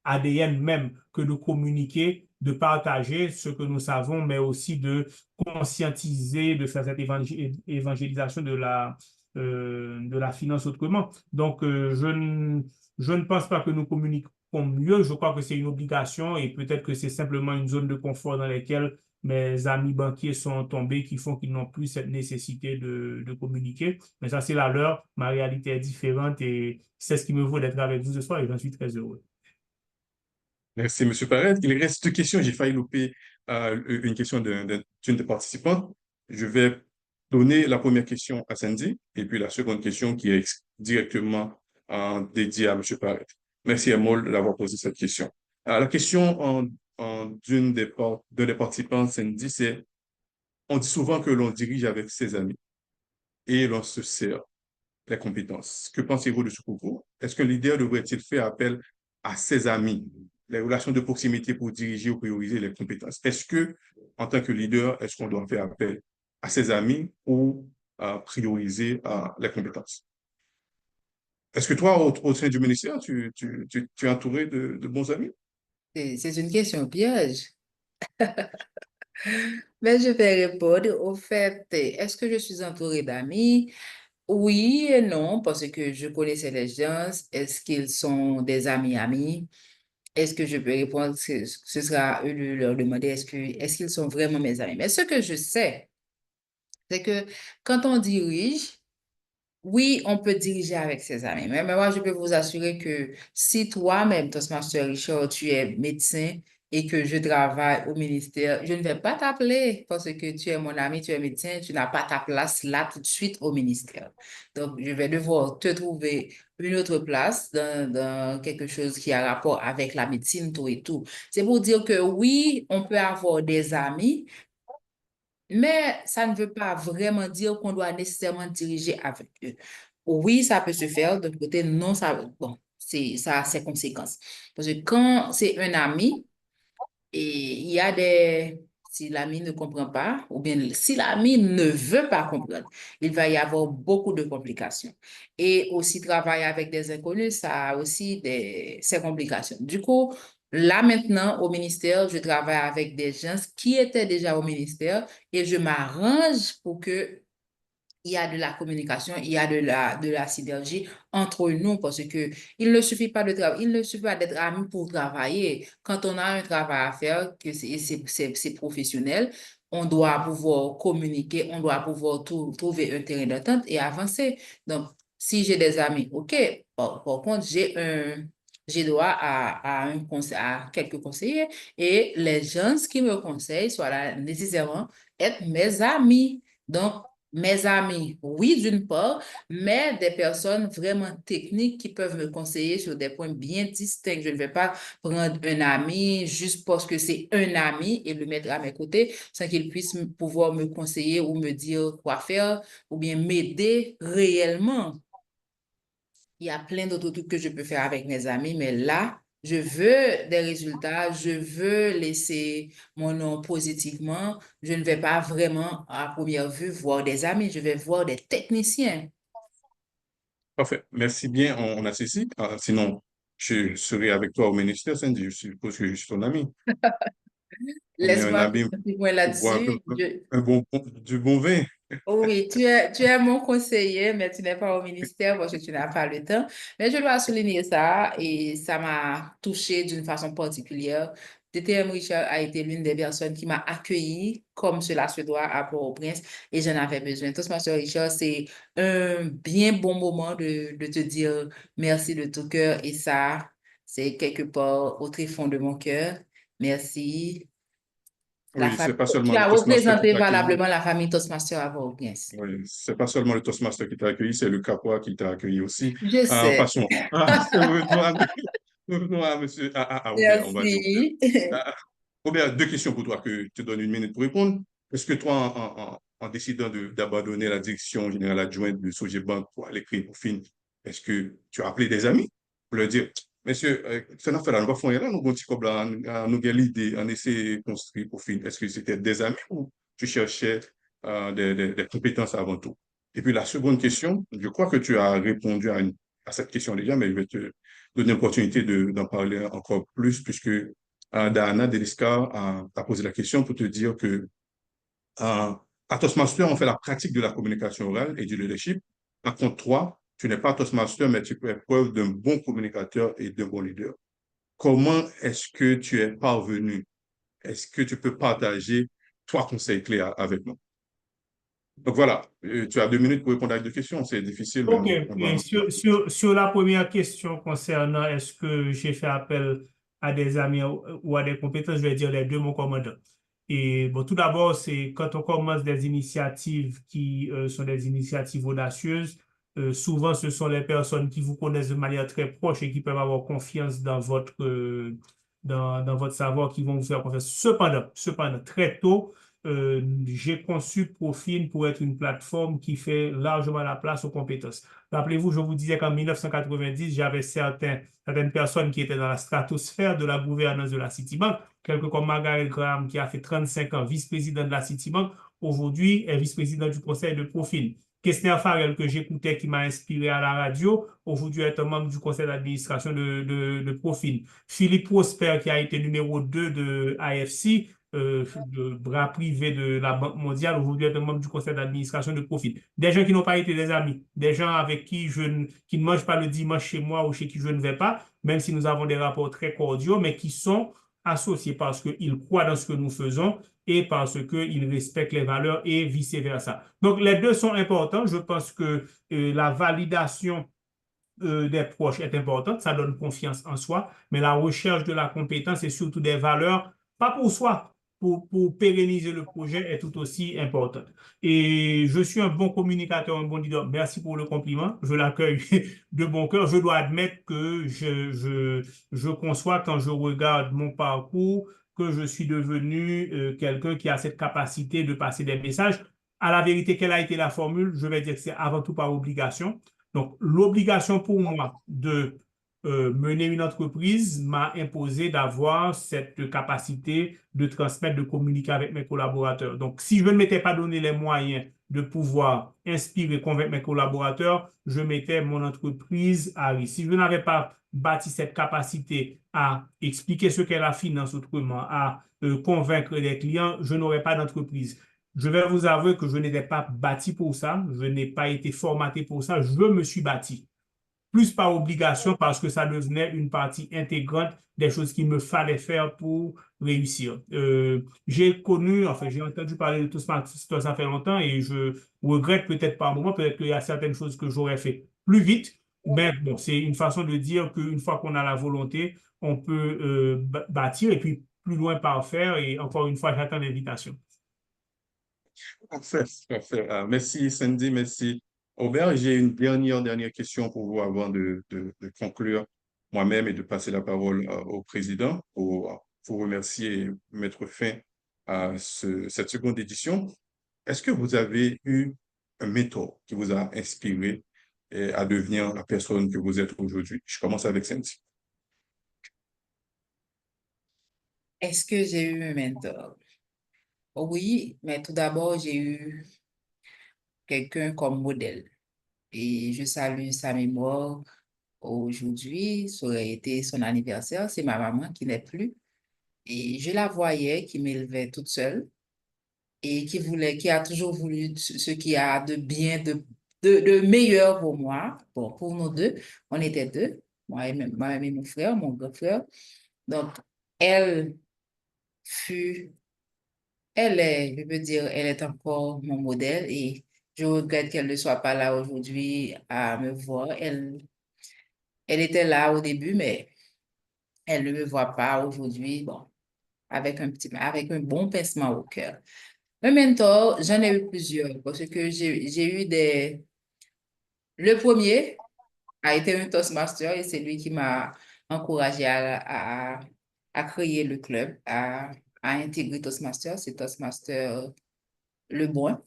ADN même que de communiquer, de partager ce que nous savons, mais aussi de conscientiser, de faire cette évangélisation de la finance autrement. Donc, je ne pense pas que nous communiquons mieux. Je crois que c'est une obligation et peut-être que c'est simplement une zone de confort dans laquelle mes amis banquiers sont tombés qui font qu'ils n'ont plus cette nécessité de communiquer. Mais ça, c'est la leur. Ma réalité est différente et c'est ce qui me vaut d'être avec vous ce soir et j'en suis très heureux. Merci, Monsieur Parent. Il reste 2 questions. J'ai failli louper une question d'une des participantes. Je vais donner la première question à Sandy et puis la seconde question qui est directement dédiée à Monsieur Parent. Merci, Amol, d'avoir posé cette question. La question d'un des participants, Sandy, c'est on dit souvent que l'on dirige avec ses amis et l'on se sert les compétences. Que pensez-vous de ce propos? Est-ce qu'un leader devrait-il faire appel à ses amis, les relations de proximité pour diriger ou prioriser les compétences? Est-ce que, en tant que leader, est-ce qu'on doit faire appel à ses amis ou prioriser les compétences? Est-ce que toi, au sein du ministère, tu es entouré de bons amis? c'est une question piège. Mais je vais répondre au fait, est-ce que je suis entourée d'amis? Oui et non, parce que je connaissais les gens. Est-ce qu'ils sont des amis? Est-ce que je peux répondre? Ce sera à eux de leur demander est-ce qu'ils sont vraiment mes amis? Mais ce que je sais, c'est que quand on dirige, Oui, on peut diriger avec ses amis, mais moi, je peux vous assurer que si toi-même, Toastmaster Richard, tu es médecin et que je travaille au ministère, je ne vais pas t'appeler parce que tu es mon ami, tu es médecin, tu n'as pas ta place là tout de suite au ministère. Donc, je vais devoir te trouver une autre place dans quelque chose qui a rapport avec la médecine, tout et tout. C'est pour dire que oui, on peut avoir des amis, mais ça ne veut pas vraiment dire qu'on doit nécessairement diriger avec eux. Oui, ça peut se faire. D'un côté, non, bon, ça a ses conséquences. Parce que quand c'est un ami, et il y a si l'ami ne comprend pas, ou bien si l'ami ne veut pas comprendre, il va y avoir beaucoup de complications. Et aussi travailler avec des inconnus, ça a aussi ses complications. Du coup, là maintenant, au ministère, je travaille avec des gens qui étaient déjà au ministère et je m'arrange pour que il y a de la communication, il y a de la synergie entre nous parce que il ne suffit pas de travailler, il ne suffit pas d'être amis pour travailler. Quand on a un travail à faire, que c'est professionnel, on doit pouvoir communiquer, on doit pouvoir trouver un terrain d'entente et avancer. Donc, si j'ai des amis, OK. Par contre, j'ai droit à quelques conseillers et les gens qui me conseillent soient là nécessairement être mes amis. Donc, mes amis, oui, d'une part, mais des personnes vraiment techniques qui peuvent me conseiller sur des points bien distincts. Je ne vais pas prendre un ami juste parce que c'est un ami et le mettre à mes côtés sans qu'il puisse pouvoir me conseiller ou me dire quoi faire ou bien m'aider réellement. Il y a plein d'autres trucs que je peux faire avec mes amis, mais là, je veux des résultats, je veux laisser mon nom positivement. Je ne vais pas vraiment, à première vue, voir des amis, je vais voir des techniciens. Parfait. Merci bien, on a ceci. Sinon, je serai avec toi au ministère, Sandy. Je suppose que je suis ton ami. On est un Laisse-moi ami faire un petit point pour boire là-dessus. du bon vin. Oui, tu es mon conseiller, mais tu n'es pas au ministère parce que tu n'as pas le temps. Mais je dois souligner ça et ça m'a touchée d'une façon particulière. DTM Richard a été l'une des personnes qui m'a accueilli comme cela se doit à Port-au-Prince et j'en avais besoin. Toastmaster Richard, c'est un bien bon moment de te dire merci de tout cœur et ça, c'est quelque part au très fond de mon cœur. Merci. Oui, c'est pas Tu seulement le as Toastmaster qui représenté t'a accueilli. valablement la famille Toastmaster à Port-au-Prince. Oui, c'est pas seulement le Toastmaster qui t'a accueilli, c'est le Capois qui t'a accueilli aussi. Je sais. Passons. Revenons à monsieur, à Robert, on va dire Robert. Merci. Robert, deux questions pour toi que je te donne une minute pour répondre. Est-ce que toi, en décidant d'abandonner la direction générale adjointe de Sogebank pour aller créer Profine, est-ce que tu as appelé des amis pour leur dire, monsieur, ça n'a fait là, nous va faire là, nous, petit comme là, nous avons l'idée, on essaie de construire Profine. Est-ce que c'était des amis ou tu cherchais des compétences avant tout? Et puis la seconde question, je crois que tu as répondu à cette question déjà, mais je vais te donner l'opportunité d'en parler encore plus, puisque Dana Deliska a posé la question pour te dire que à Toastmaster, on fait la pratique de la communication orale et du leadership. Par contre, toi, tu n'es pas Toastmaster, mais tu fais preuve d'un bon communicateur et d'un bon leader. Comment est-ce que tu es parvenu? Est-ce que tu peux partager trois conseils clés avec nous? Donc voilà, tu as 2 minutes pour répondre à deux questions. C'est difficile, mais OK. on va. Et sur la première question concernant est-ce que j'ai fait appel à des amis ou à des compétences, je vais dire les deux, mon commandant. Et bon, tout d'abord, c'est quand on commence des initiatives qui sont des initiatives audacieuses, souvent ce sont les personnes qui vous connaissent de manière très proche et qui peuvent avoir confiance dans dans votre savoir, qui vont vous faire confiance. Cependant, très tôt, j'ai conçu Profine pour être une plateforme qui fait largement la place aux compétences. Rappelez-vous, je vous disais qu'en 1990, j'avais certaines personnes qui étaient dans la stratosphère de la gouvernance de la Citibank, quelques comme Margaret Graham, qui a fait 35 ans vice-président de la Citibank, aujourd'hui est vice-président du conseil de Profine. Kestner Farrell, que j'écoutais, qui m'a inspiré à la radio, aujourd'hui est un membre du conseil d'administration de Profine. Philippe Prosper, qui a été numéro 2 de AFC, de bras privé de la Banque mondiale, aujourd'hui est un membre du conseil d'administration de Profit. Des gens qui n'ont pas été des amis, des gens avec qui ne mangent pas le dimanche chez moi ou chez qui je ne vais pas, même si nous avons des rapports très cordiaux, mais qui sont associés parce qu'ils croient dans ce que nous faisons et parce qu'ils respectent les valeurs et vice-versa. Donc, les deux sont importants. Je pense que la validation des proches est importante, ça donne confiance en soi, mais la recherche de la compétence et surtout des valeurs, pas pour soi, pour pérenniser le projet est tout aussi importante. Et je suis un bon communicateur, un bon leader. Merci pour le compliment. Je l'accueille de bon cœur. Je dois admettre que je conçois quand je regarde mon parcours que je suis devenu quelqu'un qui a cette capacité de passer des messages. À la vérité, quelle a été la formule? Je vais dire que c'est avant tout par obligation. Donc, l'obligation pour moi de mener une entreprise m'a imposé d'avoir cette capacité de transmettre, de communiquer avec mes collaborateurs. Donc, si je ne m'étais pas donné les moyens de pouvoir inspirer, convaincre mes collaborateurs, je mettais mon entreprise à risque. Si je n'avais pas bâti cette capacité à expliquer ce qu'est la finance autrement, à convaincre les clients, je n'aurais pas d'entreprise. Je vais vous avouer que je n'étais pas bâti pour ça, je n'ai pas été formaté pour ça, je me suis bâti. Plus par obligation parce que ça devenait une partie intégrante des choses qu'il me fallait faire pour réussir. J'ai connu, enfin, j'ai entendu parler de tout ça, ça fait longtemps et je regrette peut-être par moment, peut-être qu'il y a certaines choses que j'aurais fait plus vite, mais bon, c'est une façon de dire qu'une fois qu'on a la volonté, on peut bâtir et puis plus loin par faire et encore une fois, j'attends l'invitation. Parfait, parfait. Merci Sandy, merci Aubert. J'ai une dernière question pour vous avant de conclure moi-même et de passer la parole au président pour vous remercier et mettre fin à cette seconde édition. Est-ce que vous avez eu un mentor qui vous a inspiré à devenir la personne que vous êtes aujourd'hui? Je commence avec Sandy. Est-ce que j'ai eu un mentor? Oui, mais tout d'abord, j'ai eu quelqu'un comme modèle. Et je salue sa mémoire aujourd'hui. Ça aurait été son anniversaire. C'est ma maman qui n'est plus. Et je la voyais qui m'élevait toute seule et qui a toujours voulu ce qui a de bien, de meilleur pour moi. Bon, pour nous deux, on était deux, moi et mon frère, mon grand frère. Donc, elle fut, elle est, je veux dire, elle est encore mon modèle et je regrette qu'elle ne soit pas là aujourd'hui à me voir. Elle était là au début, mais elle ne me voit pas aujourd'hui, bon, avec un bon pincement au cœur. Un mentor, j'en ai eu plusieurs parce que j'ai eu Le premier a été un Toastmaster et c'est lui qui m'a encouragé à créer le club, à intégrer Toastmaster. C'est Toastmaster Le Bon.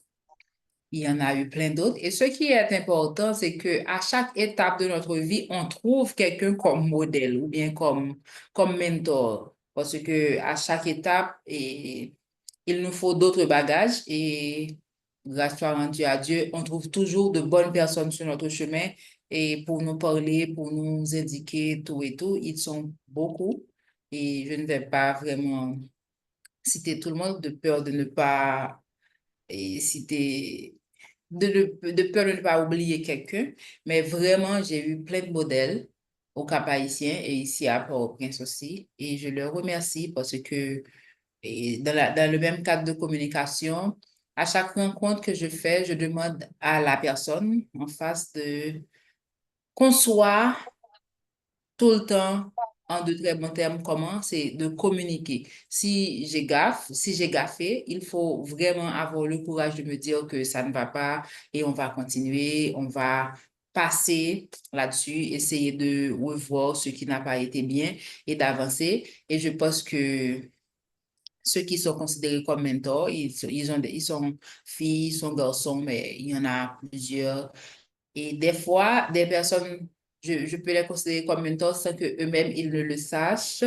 Il y en a eu plein d'autres. Et ce qui est important, c'est qu'à chaque étape de notre vie, on trouve quelqu'un comme modèle ou bien comme mentor. Parce que à chaque étape, il nous faut d'autres bagages et grâce soit rendue à Dieu, on trouve toujours de bonnes personnes sur notre chemin et pour nous parler, pour nous indiquer tout et tout. Ils sont beaucoup et je ne vais pas vraiment citer tout le monde de peur de ne pas citer de peur de ne pas oublier quelqu'un, mais vraiment, j'ai eu plein de modèles au Cap-Haïtien et ici à Port-au-Prince aussi. Et je leur remercie parce que dans le même cadre de communication, à chaque rencontre que je fais, je demande à la personne en face de qu'on soit tout le temps en de très bons termes. Comment? C'est de communiquer. Si j'ai gaffé, il faut vraiment avoir le courage de me dire que ça ne va pas et on va continuer, on va passer là-dessus, essayer de revoir ce qui n'a pas été bien et d'avancer. Et je pense que ceux qui sont considérés comme mentors, ils sont filles, ils sont garçons, mais il y en a plusieurs et des fois, des personnes, je peux les considérer comme mentors sans qu'eux-mêmes, ils ne le sachent,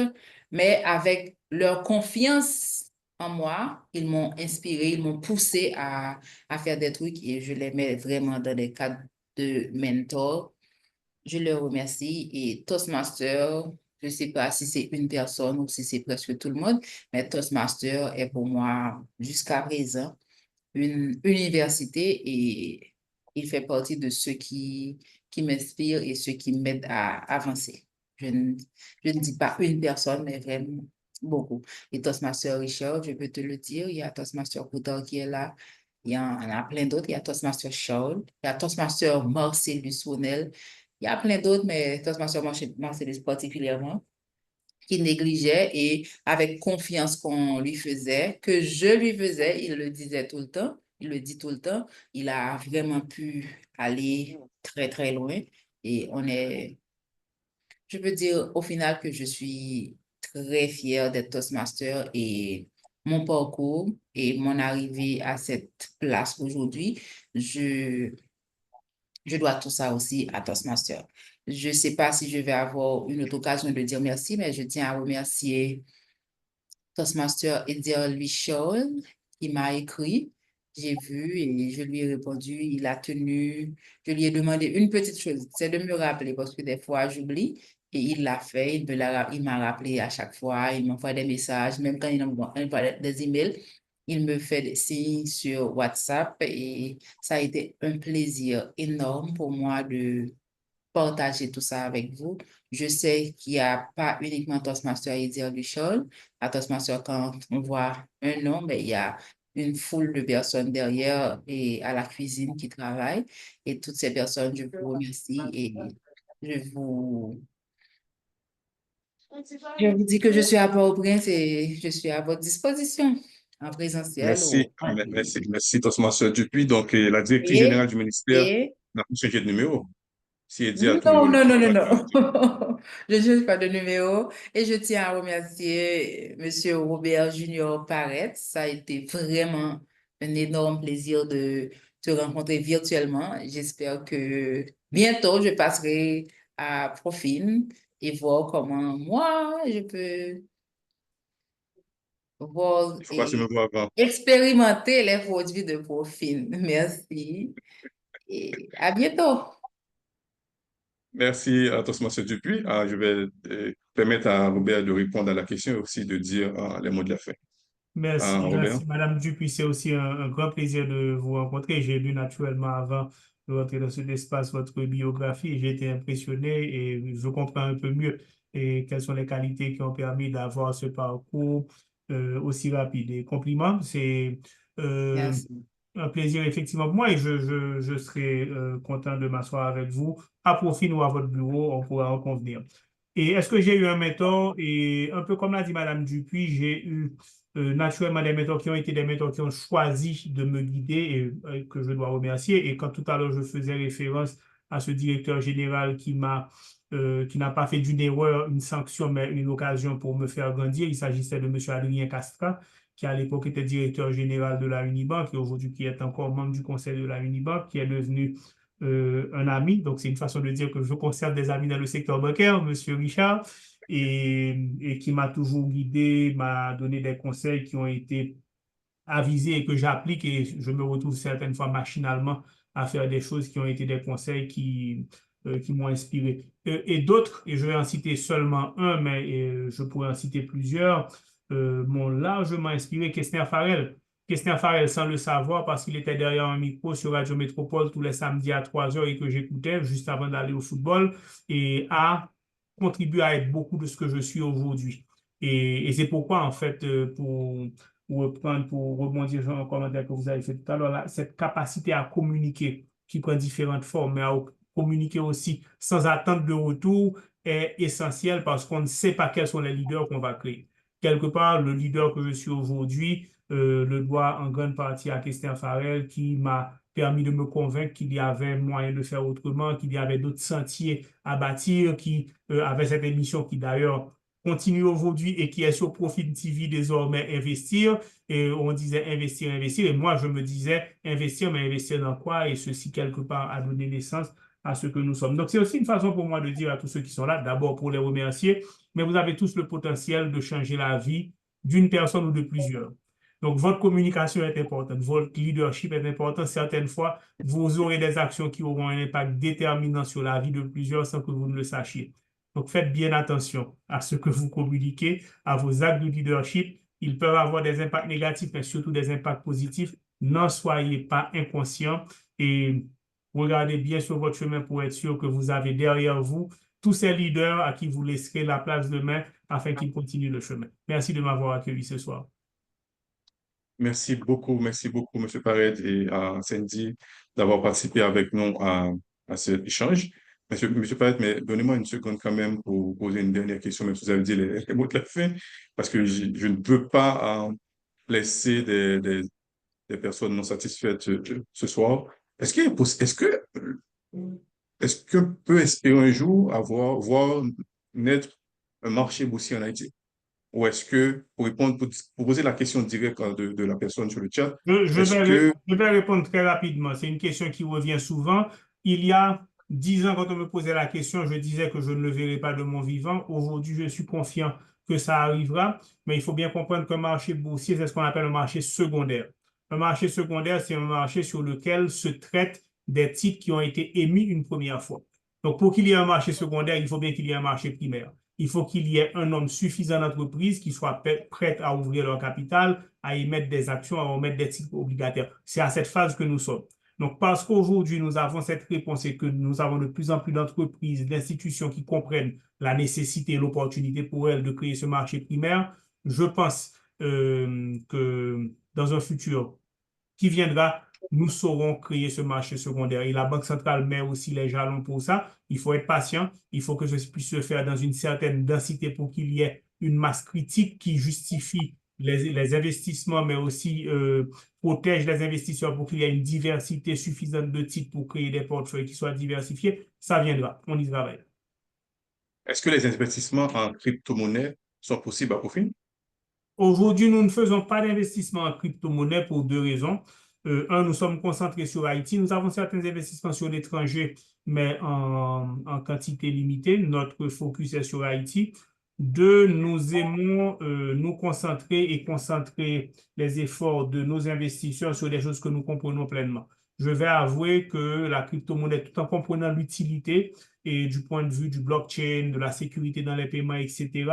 mais avec leur confiance en moi, ils m'ont inspiré, ils m'ont poussé à faire des trucs et je les mets vraiment dans des cadres de mentors. Je leur remercie et Toastmaster, je ne sais pas si c'est une personne ou si c'est presque tout le monde, mais Toastmaster est pour moi jusqu'à présent une université et il fait partie de ceux qui m'inspirent et ceux qui m'aident à avancer. Je ne dis pas une personne, mais vraiment beaucoup. Et Toastmaster Richard, je peux te le dire, il y a Toastmaster Coutard qui est là, il y en a plein d'autres, il y a Toastmaster Charles, il y a Toastmaster Marcellus Sonnel, il y a plein d'autres, mais Toastmaster Marcellus particulièrement, qui négligeait et avec confiance qu'on lui faisait, que je lui faisais, il le disait tout le temps, il le dit tout le temps, il a vraiment pu aller très, très loin et je peux dire au final que je suis très fière d'être Toastmaster et mon parcours et mon arrivée à cette place aujourd'hui, je, je dois tout ça aussi à Toastmaster. Je ne sais pas si je vais avoir une autre occasion de dire merci, mais je tiens à remercier Toastmaster Edir Luichol qui m'a écrit. J'ai vu et je lui ai répondu. Il a tenu. Je lui ai demandé une petite chose, c'est de me rappeler parce que des fois j'oublie et il l'a fait. Il m'a rappelé à chaque fois. Il m'envoie des messages, même quand il m'envoie des emails. Il me fait des signes sur WhatsApp et ça a été un plaisir énorme pour moi de partager tout ça avec vous. Je sais qu'il n'y a pas uniquement Toastmaster et dire Luchol. À Toastmaster, quand on voit un nom, mais il y a une foule de personnes derrière et à la cuisine qui travaillent. Et toutes ces personnes, je vous remercie et je vous, je vous dis que je suis à Port-au-Prince et je suis à votre disposition en présentiel Merci, ou en ligne. merci, Toastmaster Dupuis. Donc, la directrice Et, générale du ministère et n'a pas changé de numéro. Si elle dit à non, toujours le non, non, non, contacter. non. Je ne cherche pas de numéro et je tiens à remercier Monsieur Robert Junior Parette. Ça a été vraiment un énorme plaisir de te rencontrer virtuellement. J'espère que bientôt je passerai à Profine et voir comment moi je peux voir Il faut pas se me et voir avant. expérimenter les produits de Profine. Merci et à bientôt. Merci à Toastmaster Dupuis. Je vais permettre à Robert de répondre à la question et aussi de dire les mots de la fin. Merci, Robert? merci. Madame Dupuis, c'est aussi un grand plaisir de vous rencontrer. J'ai lu naturellement avant de rentrer dans cet espace votre biographie. J'ai été impressionné et je comprends un peu mieux et quelles sont les qualités qui ont permis d'avoir ce parcours aussi rapide. Et compliments, c'est euh, Merci. un plaisir effectivement pour moi et je serai content de m'asseoir avec vous à profit ou à votre bureau, on pourra en convenir. Et est-ce que j'ai eu un mentor? Et un peu comme l'a dit Madame Dupuis, j'ai eu naturellement des mentors qui ont été des mentors qui ont choisi de me guider et que je dois remercier. Et quand tout à l'heure je faisais référence à ce directeur général qui n'a pas fait d'une erreur une sanction, mais une occasion pour me faire grandir, il s'agissait de Monsieur Adrien Castra, qui à l'époque était directeur général de la Unibank et aujourd'hui qui est encore membre du conseil de la Unibank, qui est devenu un ami. Donc, c'est une façon de dire que je conserve des amis dans le secteur bancaire, Monsieur Richard, et qui m'a toujours guidé, m'a donné des conseils qui ont été avisés et que j'applique et je me retrouve certaines fois machinalement à faire des choses qui ont été des conseils qui m'ont inspiré. Et d'autres, et je vais en citer seulement un, mais je pourrais en citer plusieurs, m'ont largement inspiré. Kestner Farrell. Kestner Farrell, sans le savoir, parce qu'il était derrière un micro sur Radio Métropole tous les samedis à 3 heures et que j'écoutais juste avant d'aller au football, et a contribué à être beaucoup de ce que je suis aujourd'hui. Et c'est pourquoi, en fait, pour rebondir sur un commentaire que vous avez fait tout à l'heure, cette capacité à communiquer qui prend différentes formes, mais à communiquer aussi sans attendre de retour est essentiel parce qu'on ne sait pas quels sont les leaders qu'on va créer. Quelque part, le leader que je suis aujourd'hui le dois en grande partie à Christian Farrell qui m'a permis de me convaincre qu'il y avait moyen de faire autrement, qu'il y avait d'autres sentiers à bâtir, qui avait cette émission qui d'ailleurs continue aujourd'hui et qui est sur Profit TV désormais investir. Et on disait investir, investir. Et moi, je me disais investir, mais investir dans quoi? Et ceci, quelque part, a donné naissance à ce que nous sommes. Donc, c'est aussi une façon pour moi de dire à tous ceux qui sont là, d'abord pour les remercier, mais vous avez tous le potentiel de changer la vie d'une personne ou de plusieurs. Donc, votre communication est importante, votre leadership est important. Certaines fois, vous aurez des actions qui auront un impact déterminant sur la vie de plusieurs sans que vous ne le sachiez. Donc, faites bien attention à ce que vous communiquez, à vos actes de leadership. Ils peuvent avoir des impacts négatifs, mais surtout des impacts positifs. N'en soyez pas inconscient et regardez bien sur votre chemin pour être sûr que vous avez derrière vous tous ces leaders à qui vous laisserez la place demain afin qu'ils continuent le chemin. Merci de m'avoir accueilli ce soir. Merci beaucoup, M. Pared et à Sandy d'avoir participé avec nous à cet échange. Monsieur Pared, mais donnez-moi une seconde quand même pour vous poser une dernière question, même si vous avez dit les mots de la fin, parce que je ne peux pas laisser des personnes non satisfaites ce soir. Est-ce que peut espérer un jour voir naître un marché boursier en Haïti? Ou est-ce que, pour poser la question directe de la personne sur le chat, est-ce que, Je vais répondre très rapidement. C'est une question qui revient souvent. Il y a 10 ans, quand on me posait la question, je disais que je ne le verrai pas de mon vivant. Aujourd'hui, je suis confiant que ça arrivera, mais il faut bien comprendre qu'un marché boursier, c'est ce qu'on appelle un marché secondaire. Un marché secondaire, c'est un marché sur lequel se traitent des titres qui ont été émis une première fois. Donc, pour qu'il y ait un marché secondaire, il faut bien qu'il y ait un marché primaire. Il faut qu'il y ait un nombre suffisant d'entreprises qui soient prêtes à ouvrir leur capital, à émettre des actions, à émettre des titres obligataires. C'est à cette phase que nous sommes. Donc, parce qu'aujourd'hui, nous avons cette réponse et que nous avons de plus en plus d'entreprises, d'institutions qui comprennent la nécessité et l'opportunité pour elles de créer ce marché primaire, je pense que dans un futur qui viendra, nous saurons créer ce marché secondaire. Et la Banque centrale met aussi les jalons pour ça. Il faut être patient. Il faut que ceci puisse se faire dans une certaine densité pour qu'il y ait une masse critique qui justifie les investissements, mais aussi protège les investisseurs pour qu'il y ait une diversité suffisante de titres pour créer des portefeuilles qui soient diversifiés. Ça viendra. On y travaille. est-ce que les investissements en crypto-monnaie sont possibles à profit? Aujourd'hui, nous ne faisons pas d'investissement en crypto-monnaie pour deux raisons. Un, nous sommes concentrés sur Haïti. Nous avons certains investissements sur l'étranger, mais en quantité limitée. Notre focus est sur Haïti. Deux, nous aimons nous concentrer et concentrer les efforts de nos investisseurs sur des choses que nous comprenons pleinement. Je vais avouer que la crypto-monnaie, tout en comprenant l'utilité et du point de vue du blockchain, de la sécurité dans les paiements, etc.,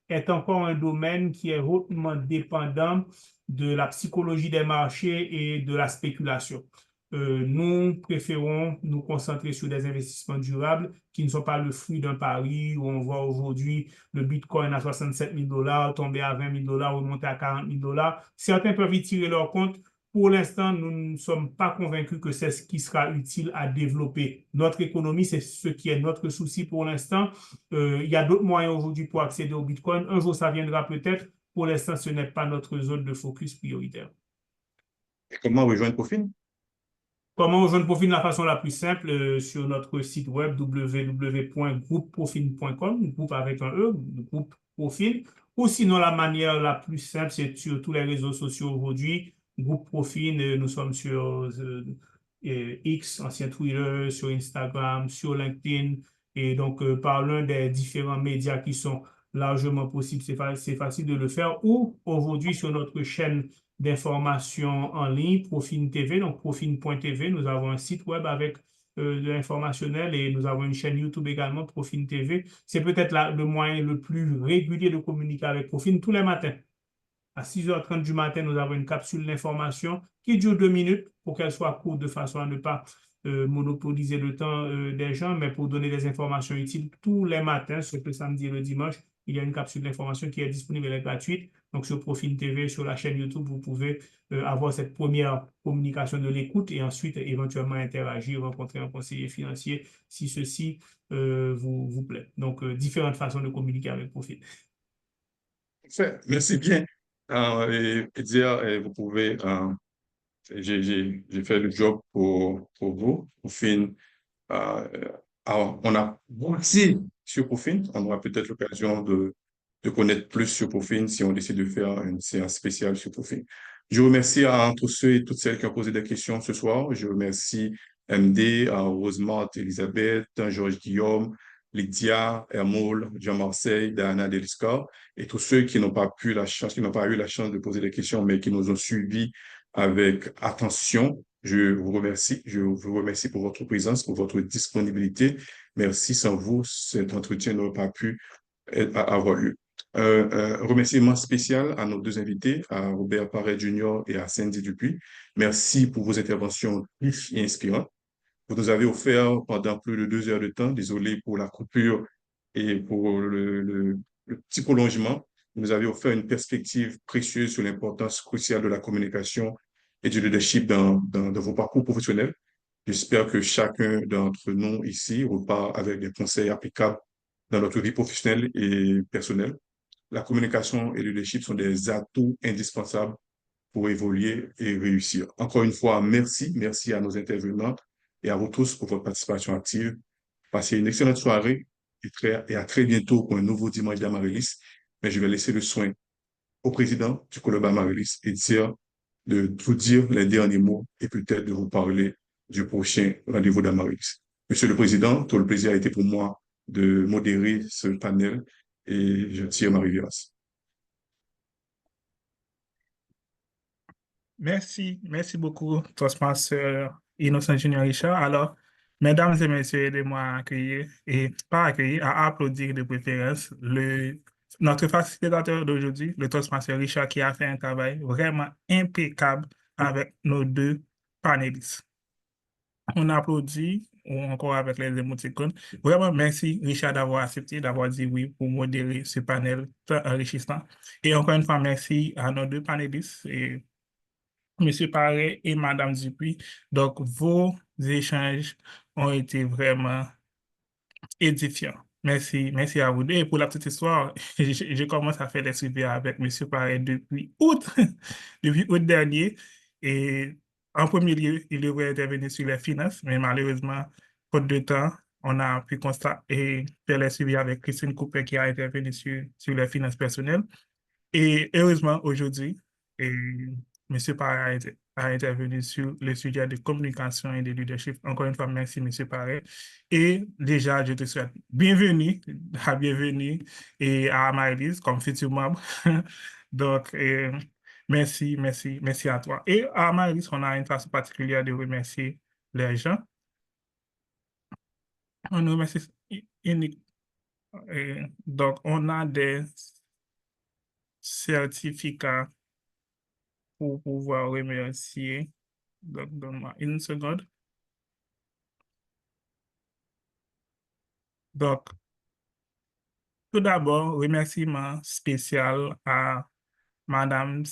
est encore un domaine qui est hautement dépendant de la psychologie des marchés et de la spéculation. Nous préférons nous concentrer sur des investissements durables qui ne sont pas le fruit d'un pari où on voit aujourd'hui le Bitcoin à 67 000 dollars, tomber à 20 000 dollars, remonter à 40 000 dollars. Certains peuvent y tirer leur compte. Pour l'instant, nous ne sommes pas convaincus que c'est ce qui sera utile à développer notre économie. C'est ce qui est notre souci pour l'instant. Il y a d'autres moyens aujourd'hui pour accéder au Bitcoin. Un jour, ça viendra peut-être. Pour l'instant, ce n'est pas notre zone de focus prioritaire. Et comment rejoindre Profin? Comment rejoindre Profin de la façon la plus simple sur notre site web www.groupeprofin.com, groupe avec un E, groupe Profin. Ou sinon, la manière la plus simple, c'est sur tous les réseaux sociaux aujourd'hui. Groupe Profin, nous sommes sur X, ancien Twitter, sur Instagram, sur LinkedIn. Et donc, par l'un des différents médias qui sont largement possibles, c'est facile de le faire. Ou aujourd'hui, sur notre chaîne d'information en ligne, Profin TV, donc profin.tv. Nous avons un site web avec de l'informationnel et nous avons une chaîne YouTube également, Profin TV. C'est peut-être le moyen le plus régulier de communiquer avec Profin tous les matins. À 6h30 du matin, nous avons une capsule d'information qui dure 2 minutes pour qu'elle soit courte de façon à ne pas monopoliser le temps des gens, mais pour donner des informations utiles tous les matins, ce le samedi et le dimanche. Il y a une capsule d'information qui est disponible, elle est gratuite. Donc, sur Profil TV, sur la chaîne YouTube, vous pouvez avoir cette première communication de l'écoute et ensuite éventuellement interagir, rencontrer un conseiller financier si ceci vous plaît. Donc, différentes façons de communiquer avec Profil. Merci bien. Et dire, vous pouvez, j'ai fait le job pour vous. Profin, on a bossé sur Profin. On aura peut-être l'occasion de connaître plus sur Profin si on décide de faire une séance spéciale sur Profin. Je remercie à tous ceux et toutes celles qui ont posé des questions ce soir. Je remercie MD, Rosemont, Elisabeth, Georges Guillaume, Lydia, Hermoul, Jean-Marseille, Diana Deliscar et tous ceux qui n'ont pas eu la chance de poser des questions, mais qui nous ont suivis avec attention. Je vous remercie. Je vous remercie pour votre présence, pour votre disponibilité. Merci. Sans vous, cet entretien n'aurait pas pu avoir lieu. Un remerciement spécial à nos deux invités, à Robert Paré Jr. et à Sandy Dupuis. Merci pour vos interventions riches et inspirantes. Vous nous avez offert pendant plus de 2 heures de temps. Désolé pour la coupure Et pour le petit prolongement, vous nous avez offert une perspective précieuse sur l'importance cruciale de la communication et du leadership dans vos parcours professionnels. J'espère que chacun d'entre nous ici repart avec des conseils applicables dans notre vie professionnelle et personnelle. La communication et le leadership sont des atouts indispensables pour évoluer et réussir. Encore une fois, merci. Merci à nos intervenants et à vous tous pour votre participation active. Passez une excellente soirée et à très bientôt pour un nouveau dimanche d'Amaryllis. Mais je vais laisser le soin au président du club Amaryllis et de vous dire les derniers mots et peut-être de vous parler du prochain rendez-vous d'Amaryllis. Monsieur le Président, tout le plaisir a été pour moi de modérer ce panel et je tire ma révérence. Merci beaucoup, Toastmaster Innocent Junior Richard. Alors, mesdames et messieurs, aidez-moi à accueillir, et pas accueillir, à applaudir de préférence notre facilitateur d'aujourd'hui, le Toastmaster Richard, qui a fait un travail vraiment impeccable avec nos deux panélistes. On applaudit encore avec les émoticônes. Vraiment, merci Richard d'avoir accepté, d'avoir dit oui pour modérer ce panel très enrichissant. Et encore une fois, merci à nos deux panélistes, Monsieur Paré et Madame Dupuis. Donc, vos échanges ont été vraiment édifiants. Merci à vous deux. Et pour la petite histoire, je commence à faire des suivis avec Monsieur Paré depuis août, depuis août dernier. Et en premier lieu, il devrait intervenir sur les finances, mais malheureusement, faute de temps, on a pu constater et faire les suivis avec Christine Cooper qui a intervenu sur les finances personnelles. Et heureusement, aujourd'hui, M. Paré a intervenu sur le sujet de communication et de leadership. Encore une fois, merci, M. Paré. Et déjà, je te souhaite bienvenue et à Amaryllis comme futur membre. Donc, merci à toi. Et à Amaryllis, on a une façon particulière de remercier les gens. On nous remercie donc, on a des certificats pour pouvoir remercier. Donc, donne-moi une seconde. Donc, tout d'abord, remerciement spécial à Madame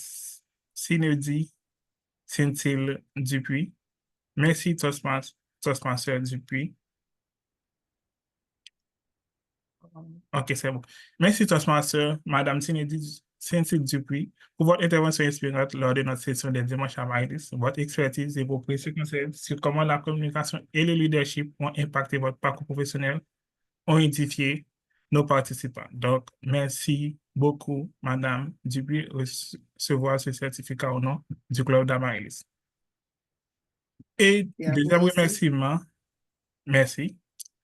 Cindy Cynthille Dupuis. Merci, Toastmaster Dupuis. OK, c'est bon. Merci, Toastmaster, Madame Cynthille Dupuis, pour votre intervention inspirante lors de notre session des dimanches à Amaryllis. Votre expertise et vos précieux conseils sur comment la communication et le leadership ont impacté votre parcours professionnel ont édifié nos participants. Donc, merci beaucoup, Madame Dupuis, de recevoir ce certificat au nom du club d'Amaryllis. Et deuxième remerciement, merci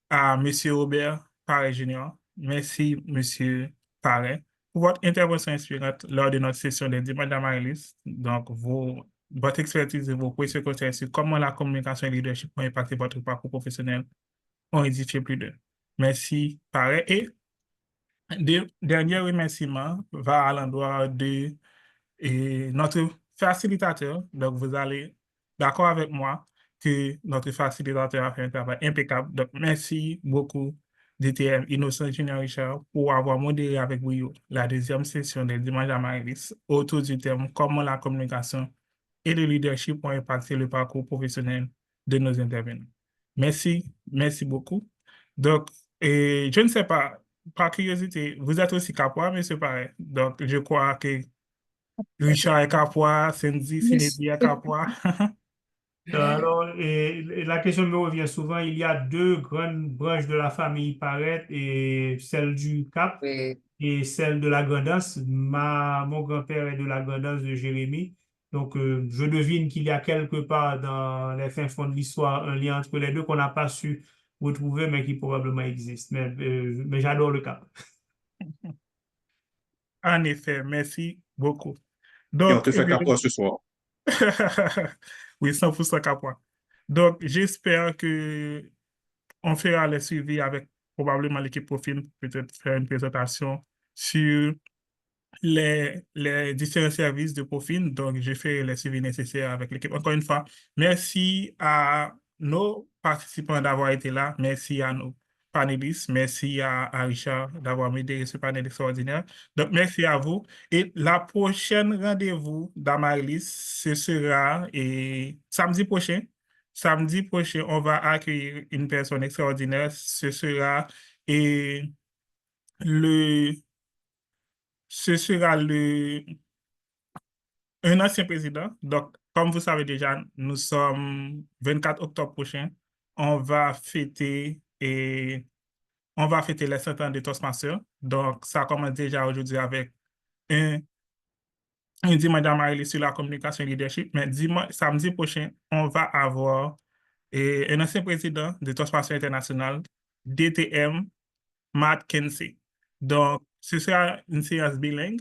à M. Robert Paré Junior. Merci, M. Paré, pour votre intervention inspirante lors de notre session des dimanches d'Amaryllis. Donc, votre expertise et vos précieux conseils sur comment la communication et le leadership ont impacté votre parcours professionnel ont édifié plus d'eux. Merci, Paré. Et dernier remerciement va à l'endroit de notre facilitateur. Donc, vous allez d'accord avec moi que notre facilitateur a fait un travail impeccable. Donc, merci beaucoup, DTM Innocent Junior Richard, pour avoir modéré avec vous la deuxième session des dimanches d'Amaryllis autour du thème comment la communication et le leadership ont impacté le parcours professionnel de nos intervenants. Merci beaucoup. Donc, je ne sais pas, par curiosité, vous êtes aussi Capois, M. Paré. Donc, je crois que Richard est Capois, Cindy est Capois. Alors, la question me revient souvent. Il y a deux grandes branches de la famille Paré, et celle du Cap Oui. et celle de la Grandance. Mon grand-père est de la Grandance de Jérémie. Donc, je devine qu'il y a quelque part dans les fins fonds de l'histoire un lien entre les deux qu'on n'a pas su retrouver, mais qui probablement existe. Mais j'adore le Cap. En effet, merci beaucoup. Et on Donc, te fait Capois ce soir. oui, 100% Capois. Donc, j'espère que on fera les suivis avec probablement l'équipe Profil, peut-être faire une présentation sur les différents services de Profil. Donc, je fais les suivis nécessaires avec l'équipe. Encore une fois, merci à nos participants d'avoir été là. Merci à nos panélistes. Merci à Richard d'avoir aidé ce panel extraordinaire. Donc, merci à vous. Et la prochaine rendez-vous d'Amaryllis, ce sera samedi prochain. Samedi prochain, on va accueillir une personne extraordinaire. Ce sera le, ce sera un ancien président. Donc, comme vous savez déjà, nous sommes 24 octobre prochain. On va fêter les 7 ans de Toastmasters. Donc, ça commence déjà aujourd'hui avec un dimanche d'Amaryllis sur la communication et leadership. Mais samedi prochain, on va avoir un ancien président de Toastmasters International, DTM, Matt Kensey. Donc, ce sera une séance bilingue.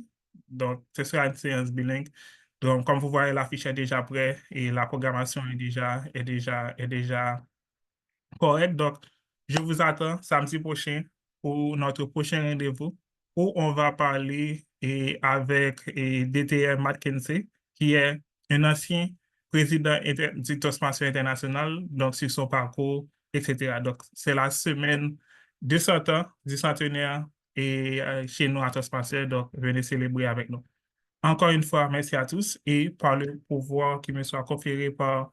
Donc, comme vous voyez, l'affiche est déjà prête et la programmation est déjà correcte. Donc, je vous attends samedi prochain pour notre prochain rendez-vous où on va parler avec DTM McKinsey, qui est un ancien président du Toastmasters International, donc sur son parcours, etc. Donc, c'est la semaine de 100 ans du centenaire chez nous à Toastmasters, donc venez célébrer avec nous. Encore une fois, merci à tous et par le pouvoir qui me soit conféré par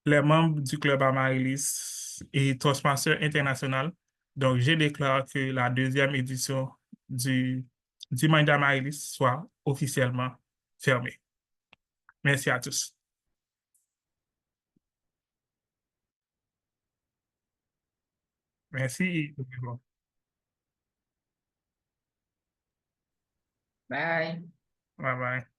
les membres du Club Amaryllis et Toastmasters International. Donc, je déclare que la deuxième édition du Dimanche d'Amaryllis soit officiellement fermée. Merci à tous. Merci. Bye. Bye bye.